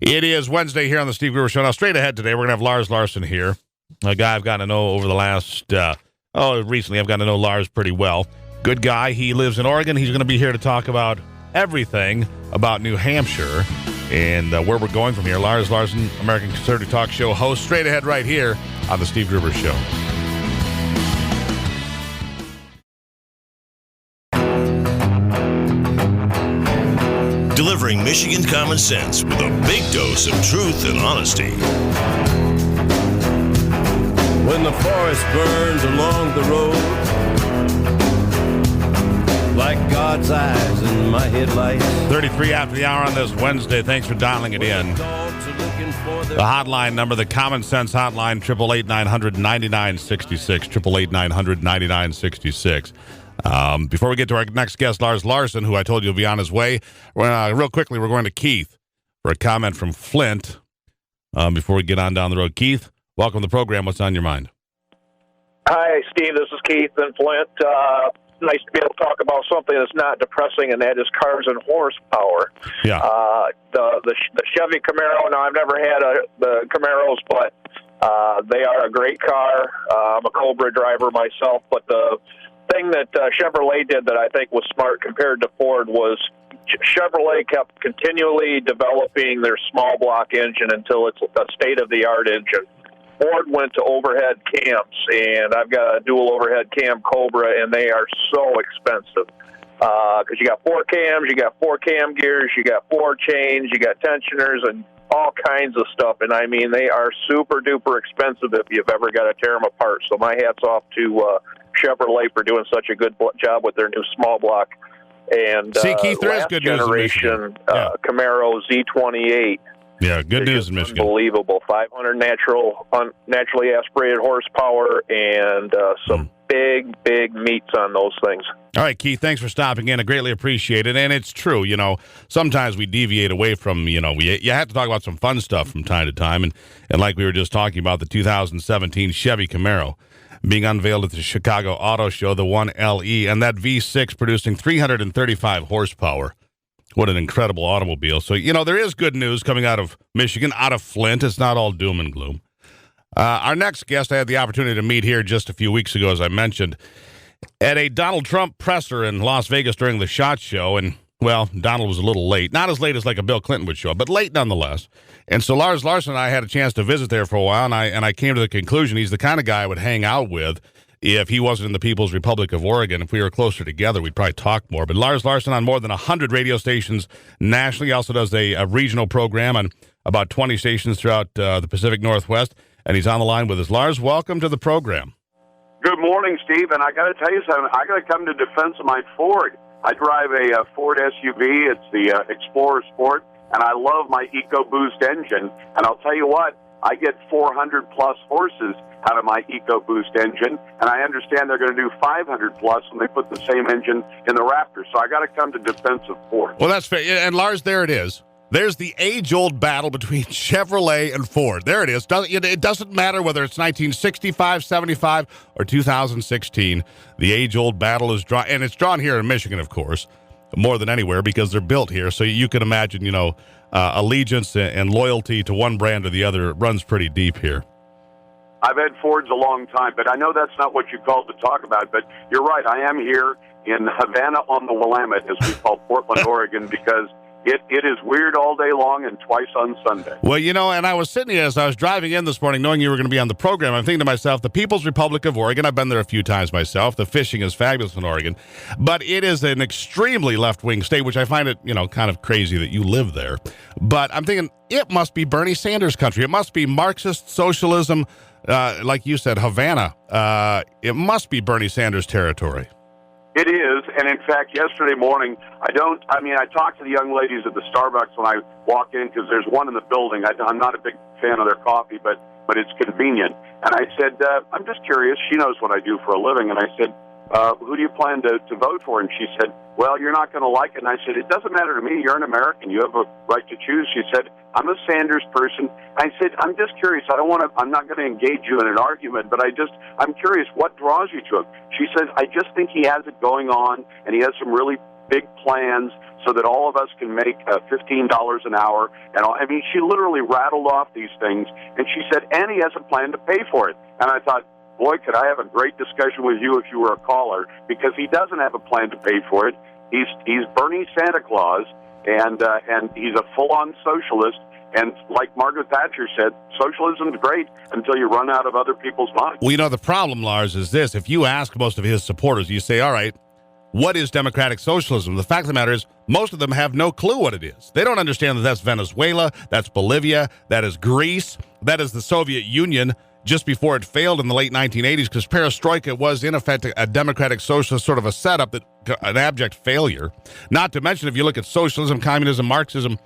It is Wednesday here on the Steve Gruber Show. Now, straight ahead today, we're going to have Lars Larson here, a guy I've gotten to know over the last, recently I've gotten to know Lars pretty well. Good guy. He lives in Oregon. He's going to be here to talk about everything about New Hampshire and where we're going from here. Lars Larson, American Conservative Talk Show host, straight ahead right here on the Steve Gruber Show. Delivering Michigan common sense with a big dose of truth and honesty. When the forest burns along the road, like God's eyes in my headlights. 33 after the hour on this Wednesday. Thanks for dialing it in. The hotline number, the Common Sense Hotline, 888-900-9966, 888-900-9966. Before we get to our next guest, Lars Larson, who I told you will be on his way, real quickly, we're going to Keith for a comment from Flint before we get on down the road. Keith, welcome to the program. What's on your mind? Hi, Steve. This is Keith in Flint. Nice to be able to talk about something that's not depressing, and that is cars and horsepower. Yeah. The Chevy Camaro. Now, I've never had the Camaros, but they are a great car. I'm a Cobra driver myself, but the thing that Chevrolet did that I think was smart compared to Ford was Chevrolet kept continually developing their small block engine until it's a state-of-the-art engine. Ford went to overhead cams, and I've got a dual overhead cam Cobra, and they are so expensive because you got 4 cams, you got 4 cam gears, you got 4 chains, you got tensioners, and all kinds of stuff. And I mean, they are super duper expensive if you've ever got to tear them apart. So my hat's off to Chevrolet for doing such a good job with their new small block. And see, Keith, there is last good news generation Camaro Z28. Yeah, good news in Michigan. Unbelievable. 500 naturally aspirated horsepower and some big meats on those things. All right, Keith, thanks for stopping in. I greatly appreciate it. And it's true, sometimes we deviate away from, you have to talk about some fun stuff from time to time. And like we were just talking about, the 2017 Chevy Camaro being unveiled at the Chicago Auto Show, the 1LE, and that V6 producing 335 horsepower. What an incredible automobile. So, there is good news coming out of Michigan, out of Flint. It's not all doom and gloom. Our next guest I had the opportunity to meet here just a few weeks ago, as I mentioned, at a Donald Trump presser in Las Vegas during the SHOT Show. And Well, Donald was a little late. Not as late as like a Bill Clinton would show up, but late nonetheless. And so Lars Larson and I had a chance to visit there for a while, and I came to the conclusion he's the kind of guy I would hang out with if he wasn't in the People's Republic of Oregon. If we were closer together, we'd probably talk more. But Lars Larson on more than 100 radio stations nationally. He also does a regional program on about 20 stations throughout the Pacific Northwest, and he's on the line with us. Lars, welcome to the program. Good morning, Steve, and I got to tell you something. I got to come to defense of my Ford. I drive a Ford SUV. It's the Explorer Sport, and I love my EcoBoost engine. And I'll tell you what, I get 400-plus horses out of my EcoBoost engine, and I understand they're going to do 500-plus when they put the same engine in the Raptor. So I got to come to defense of Ford. Well, that's fair. And Lars, there it is. There's the age-old battle between Chevrolet and Ford. There it is. It doesn't matter whether it's 1965, 75, or 2016. The age-old battle is drawn, and it's drawn here in Michigan, of course, more than anywhere because they're built here. So you can imagine, allegiance and loyalty to one brand or the other runs pretty deep here. I've had Fords a long time, but I know that's not what you called to talk about. But you're right. I am here in Havana on the Willamette, as we call Portland, Oregon, because It is weird all day long and twice on Sunday. Well, and I was sitting here as I was driving in this morning knowing you were going to be on the program. I'm thinking to myself, the People's Republic of Oregon, I've been there a few times myself. The fishing is fabulous in Oregon. But it is an extremely left-wing state, which I find it, kind of crazy that you live there. But I'm thinking it must be Bernie Sanders' country. It must be Marxist socialism, like you said, Havana. It must be Bernie Sanders' territory. It is, and in fact, yesterday morning, I talked to the young ladies at the Starbucks when I walk in because there's one in the building. I'm not a big fan of their coffee, but it's convenient. And I said, I'm just curious. She knows what I do for a living. And I said, who do you plan to vote for? And she said, well, you're not going to like it. And I said, it doesn't matter to me. You're an American. You have a right to choose. She said, I'm a Sanders person. I said, I'm just curious. I'm not going to engage you in an argument, but I'm curious what draws you to him. She said, I just think he has it going on, and he has some really big plans so that all of us can make $15 an hour. And she literally rattled off these things, and she said, and he has a plan to pay for it. And I thought, boy, could I have a great discussion with you if you were a caller, because he doesn't have a plan to pay for it. He's Bernie Santa Claus, and he's a full-on socialist. And like Margaret Thatcher said, socialism's great until you run out of other people's money. Well, the problem, Lars, is this. If you ask most of his supporters, you say, all right, what is democratic socialism? The fact of the matter is most of them have no clue what it is. They don't understand that that's Venezuela, that's Bolivia, that is Greece, that is the Soviet Union just before it failed in the late 1980s, because perestroika was, in effect, a democratic socialist sort of a setup, an abject failure. Not to mention, if you look at socialism, communism, Marxism,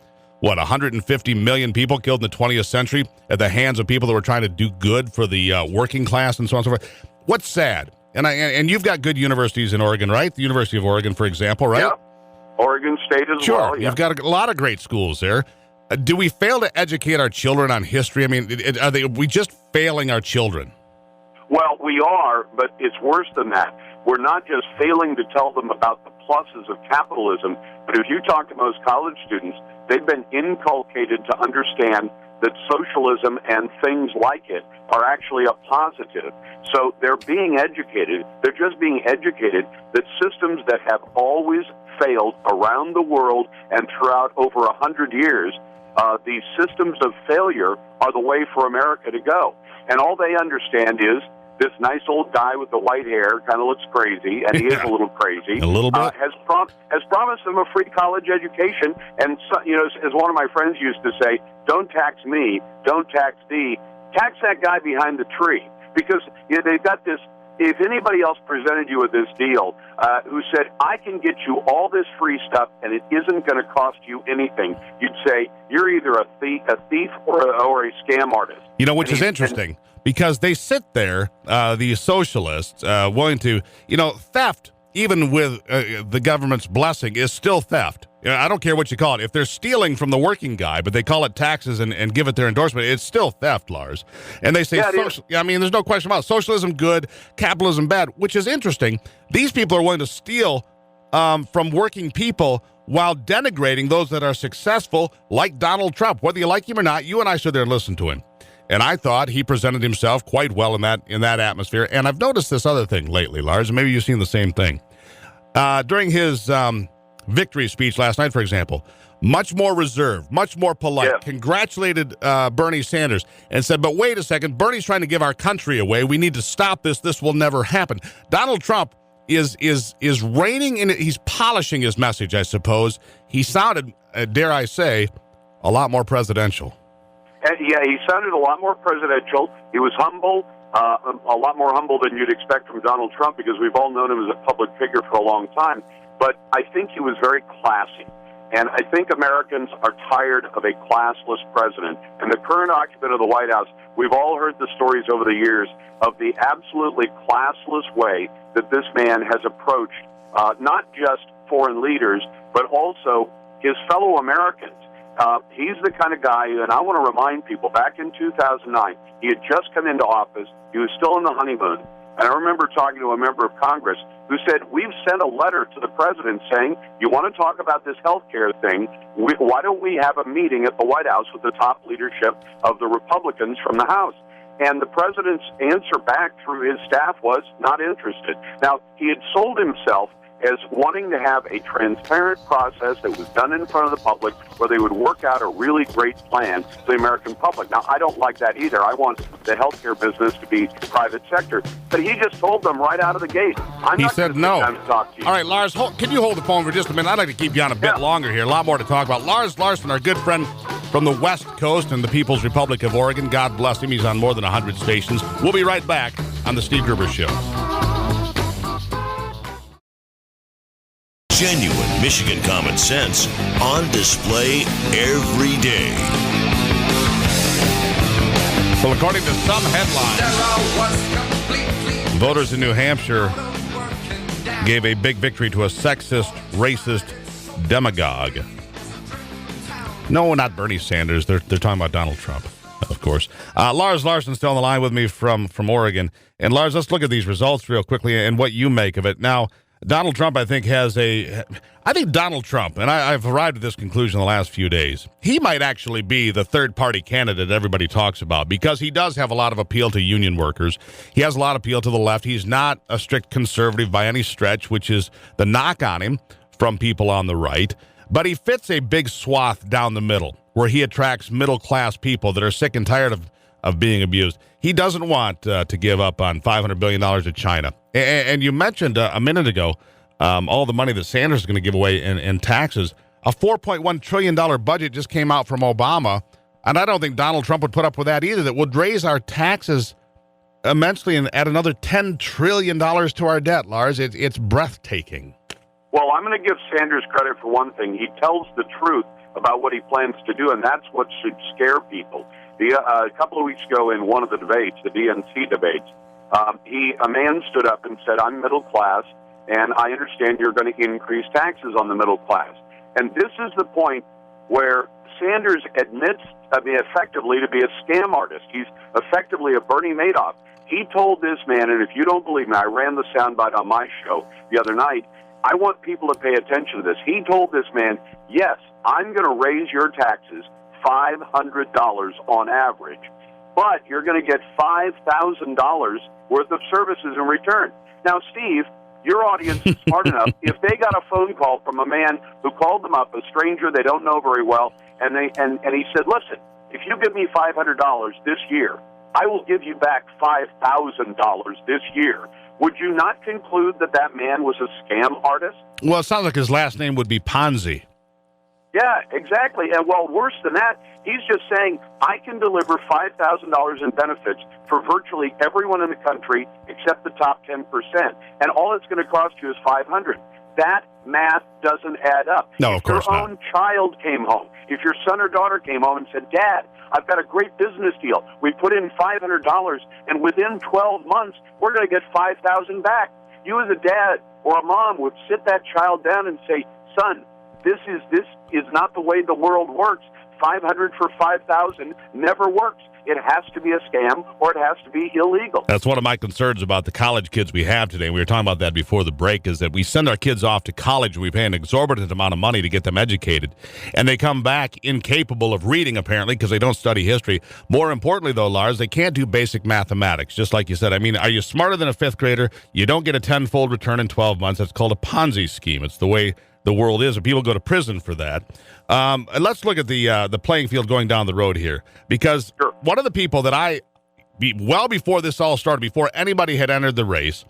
150 million people killed in the 20th century at the hands of people that were trying to do good for the working class and so on and so forth. What's sad, and you've got good universities in Oregon, right? The University of Oregon, for example, right? Yeah. Oregon State as well. Sure, you've got a lot of great schools there. Do we fail to educate our children on history? Are we just failing our children? Well, we are, but it's worse than that. We're not just failing to tell them about the pluses of capitalism, but if you talk to most college students, they've been inculcated to understand that socialism and things like it are actually a positive. So they're being educated. They're just being educated that systems that have always failed around the world and throughout over 100 years, these systems of failure are the way for America to go. And all they understand is this nice old guy with the white hair kind of looks crazy, and he is a little crazy. A little bit. Has promised them a free college education, and as one of my friends used to say, "Don't tax me, don't tax thee, tax that guy behind the tree," because they've got this. If anybody else presented you with this deal, who said, I can get you all this free stuff and it isn't going to cost you anything, you'd say, you're either a thief or a scam artist. Which is interesting, because they sit there, the socialists, willing to, theft, even with the government's blessing, is still theft. I don't care what you call it. If they're stealing from the working guy, but they call it taxes and give it their endorsement, it's still theft, Lars. And they say, there's no question about it. Socialism good, capitalism bad, which is interesting. These people are willing to steal from working people while denigrating those that are successful, like Donald Trump. Whether you like him or not, you and I stood there and listened to him. And I thought he presented himself quite well in that atmosphere. And I've noticed this other thing lately, Lars, and maybe you've seen the same thing. During his victory speech last night, for example, much more reserved, much more polite, congratulated Bernie Sanders and said, but wait a second, Bernie's trying to give our country away. We need to stop this. This will never happen. Donald Trump is reining in it. He's polishing his message, I suppose. He sounded, dare I say, a lot more presidential. And he sounded a lot more presidential. He was humble, a lot more humble than you'd expect from Donald Trump, because we've all known him as a public figure for a long time. But I think he was very classy. And I think Americans are tired of a classless president. And the current occupant of the White House, we've all heard the stories over the years of the absolutely classless way that this man has approached not just foreign leaders, but also his fellow Americans. He's the kind of guy, and I want to remind people, back in 2009, he had just come into office. He was still in the honeymoon. And I remember talking to a member of Congress who said, we've sent a letter to the president saying, you want to talk about this health care thing, why don't we have a meeting at the White House with the top leadership of the Republicans from the House? And the president's answer back through his staff was not interested. Now, he had sold himself as wanting to have a transparent process that was done in front of the public where they would work out a really great plan for the American public. Now, I don't like that either. I want the healthcare business to be private sector. But he just told them right out of the gate, He said no. All right, Lars, can you hold the phone for just a minute? I'd like to keep you on a bit longer here. A lot more to talk about. Lars Larson, our good friend from the West Coast and the People's Republic of Oregon. God bless him. He's on more than 100 stations. We'll be right back on The Steve Gruber Show. Genuine Michigan common sense on display every day. Well, according to some headlines, voters in New Hampshire gave a big victory to a sexist, racist demagogue. No, not Bernie Sanders. They're talking about Donald Trump, of course. Lars Larson still on the line with me from Oregon. And Lars, let's look at these results real quickly and what you make of it. Now, Donald Trump, I think Donald Trump, and I've arrived at this conclusion the last few days, he might actually be the third-party candidate everybody talks about, because he does have a lot of appeal to union workers. He has a lot of appeal to the left. He's not a strict conservative by any stretch, which is the knock on him from people on the right. But he fits a big swath down the middle, where he attracts middle-class people that are sick and tired of being abused. He doesn't want to give up on $500 billion to China. And you mentioned a minute ago all the money that Sanders is going to give away in taxes. A $4.1 trillion budget just came out from Obama, and I don't think Donald Trump would put up with that either. That would raise our taxes immensely and add another $10 trillion to our debt, Lars. It's breathtaking. Well, I'm going to give Sanders credit for one thing. He tells the truth about what he plans to do, and that's what should scare people. A couple of weeks ago in one of the debates, the DNC debates, a man stood up and said, I'm middle class, and I understand you're going to increase taxes on the middle class. And this is the point where Sanders admits, effectively, to be a scam artist. He's effectively a Bernie Madoff. He told this man, and if you don't believe me, I ran the soundbite on my show the other night, I want people to pay attention to this. He told this man, yes, I'm going to raise your taxes $500 on average, but you're going to get $5,000 worth of services in return. Now, Steve, your audience is smart enough. If they got a phone call from a man who called them up, a stranger they don't know very well, and he said, listen, if you give me $500 this year, I will give you back $5,000 this year. Would you not conclude that man was a scam artist? Well, it sounds like his last name would be Ponzi. Yeah, exactly. And, well, worse than that, he's just saying, I can deliver $5,000 in benefits for virtually everyone in the country except the top 10%. And all it's going to cost you is $500. That math doesn't add up. No, of course not. If your own child came home, if your son or daughter came home and said, Dad, I've got a great business deal. We put in $500, and within 12 months, we're going to get $5,000 back. You as a dad or a mom would sit that child down and say, son, this is not the way the world works. 500 for 5,000 never works. It has to be a scam or it has to be illegal. That's one of my concerns about the college kids we have today. We were talking about that before the break, is that we send our kids off to college. We pay an exorbitant amount of money to get them educated, and they come back incapable of reading, apparently, because they don't study history. More importantly, though, Lars, they can't do basic mathematics, just like you said. I mean, are you smarter than a fifth grader? You don't get a tenfold return in 12 months. That's called a Ponzi scheme. It's the way the world is, and people go to prison for that. And let's look at the playing field going down the road here, because one of the people that well before this all started, before anybody had entered the race,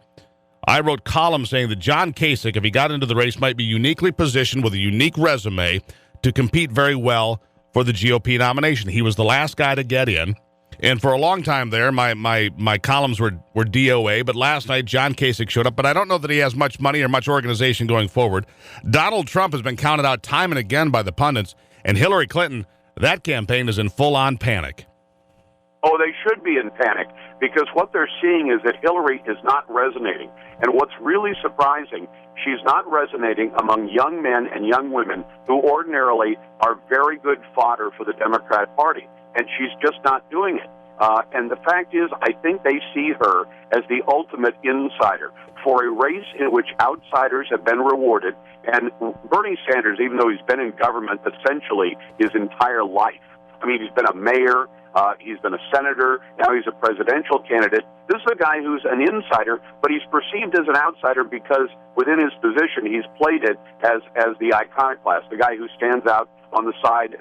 I wrote columns saying that John Kasich, if he got into the race, might be uniquely positioned with a unique resume to compete very well for the GOP nomination. He was the last guy to get in. And for a long time there, my columns were DOA, but last night John Kasich showed up, but I don't know that he has much money or much organization going forward. Donald Trump has been counted out time and again by the pundits, and Hillary Clinton, that campaign is in full-on panic. Oh, they should be in panic, because what they're seeing is that Hillary is not resonating. And what's really surprising, she's not resonating among young men and young women who ordinarily are very good fodder for the Democrat Party. And she's just not doing it. And the fact is, I think they see her as the ultimate insider for a race in which outsiders have been rewarded. And Bernie Sanders, even though he's been in government essentially his entire life, I mean, he's been a mayor, he's been a senator, now he's a presidential candidate. This is a guy who's an insider, but he's perceived as an outsider because within his position, he's played it as the iconoclast, the guy who stands out on the side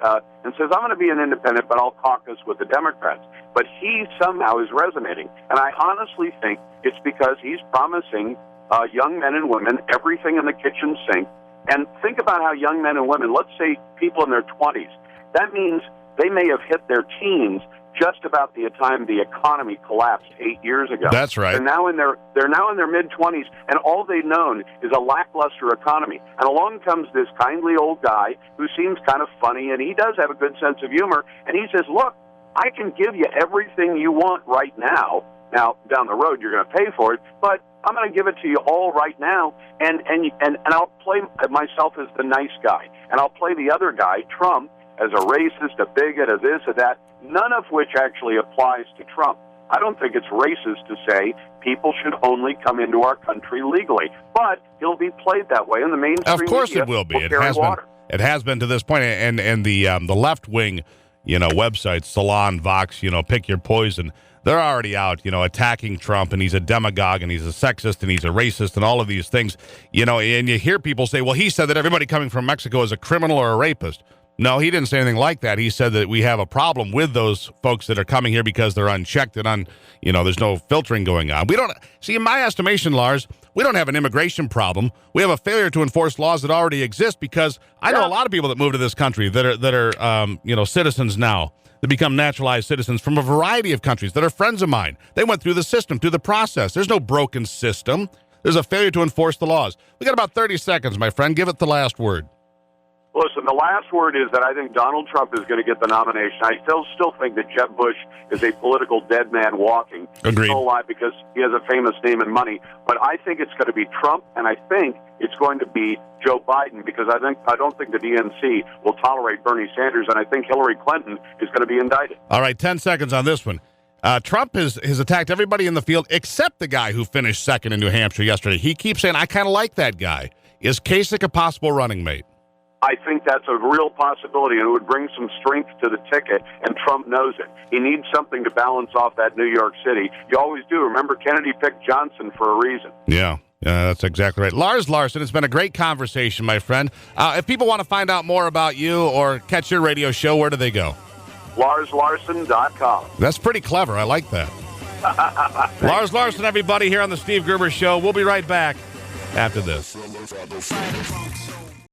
and says, I'm going to be an independent, but I'll caucus with the Democrats. But he somehow is resonating. And I honestly think it's because he's promising young men and women everything in the kitchen sink. And think about how young men and women, let's say people in their 20s, that means they may have hit their teens just about the time the economy collapsed 8 years ago. That's right. They're now in their mid-20s, and all they've known is a lackluster economy. And along comes this kindly old guy who seems kind of funny, and he does have a good sense of humor, and he says, look, I can give you everything you want right now. Now, down the road, you're going to pay for it, but I'm going to give it to you all right now, and I'll play myself as the nice guy, and I'll play the other guy, Trump, as a racist, a bigot, a this, a that, none of which actually applies to Trump. I don't think it's racist to say people should only come into our country legally, but he'll be played that way in the mainstream media. Of course it will be. It has been to this point, and the left wing, websites, Salon, Vox, pick your poison. They're already out, attacking Trump, and he's a demagogue, and he's a sexist, and he's a racist, and all of these things, and you hear people say, well, he said that everybody coming from Mexico is a criminal or a rapist. No, he didn't say anything like that. He said that we have a problem with those folks that are coming here because they're unchecked and there's no filtering going on. We don't see, in my estimation, Lars, we don't have an immigration problem. We have a failure to enforce laws that already exist, because I know a lot of people that move to this country that are citizens now, that become naturalized citizens from a variety of countries that are friends of mine. They went through the system, through the process. There's no broken system. There's a failure to enforce the laws. We got about 30 seconds, my friend. Give it the last word. Listen, the last word is that I think Donald Trump is going to get the nomination. I still think that Jeb Bush is a political dead man walking. Agreed. He's still alive because he has a famous name and money. But I think it's going to be Trump, and I think it's going to be Joe Biden, because I don't think the DNC will tolerate Bernie Sanders, and I think Hillary Clinton is going to be indicted. All right, 10 seconds on this one. Trump has attacked everybody in the field except the guy who finished second in New Hampshire yesterday. He keeps saying, I kind of like that guy. Is Kasich a possible running mate? I think that's a real possibility, and it would bring some strength to the ticket, and Trump knows it. He needs something to balance off that New York City. You always do. Remember, Kennedy picked Johnson for a reason. Yeah, that's exactly right. Lars Larson, it's been a great conversation, my friend. If people want to find out more about you or catch your radio show, where do they go? LarsLarson.com. That's pretty clever. I like that. Lars Larson, everybody, here on the Steve Gruber Show. We'll be right back after this.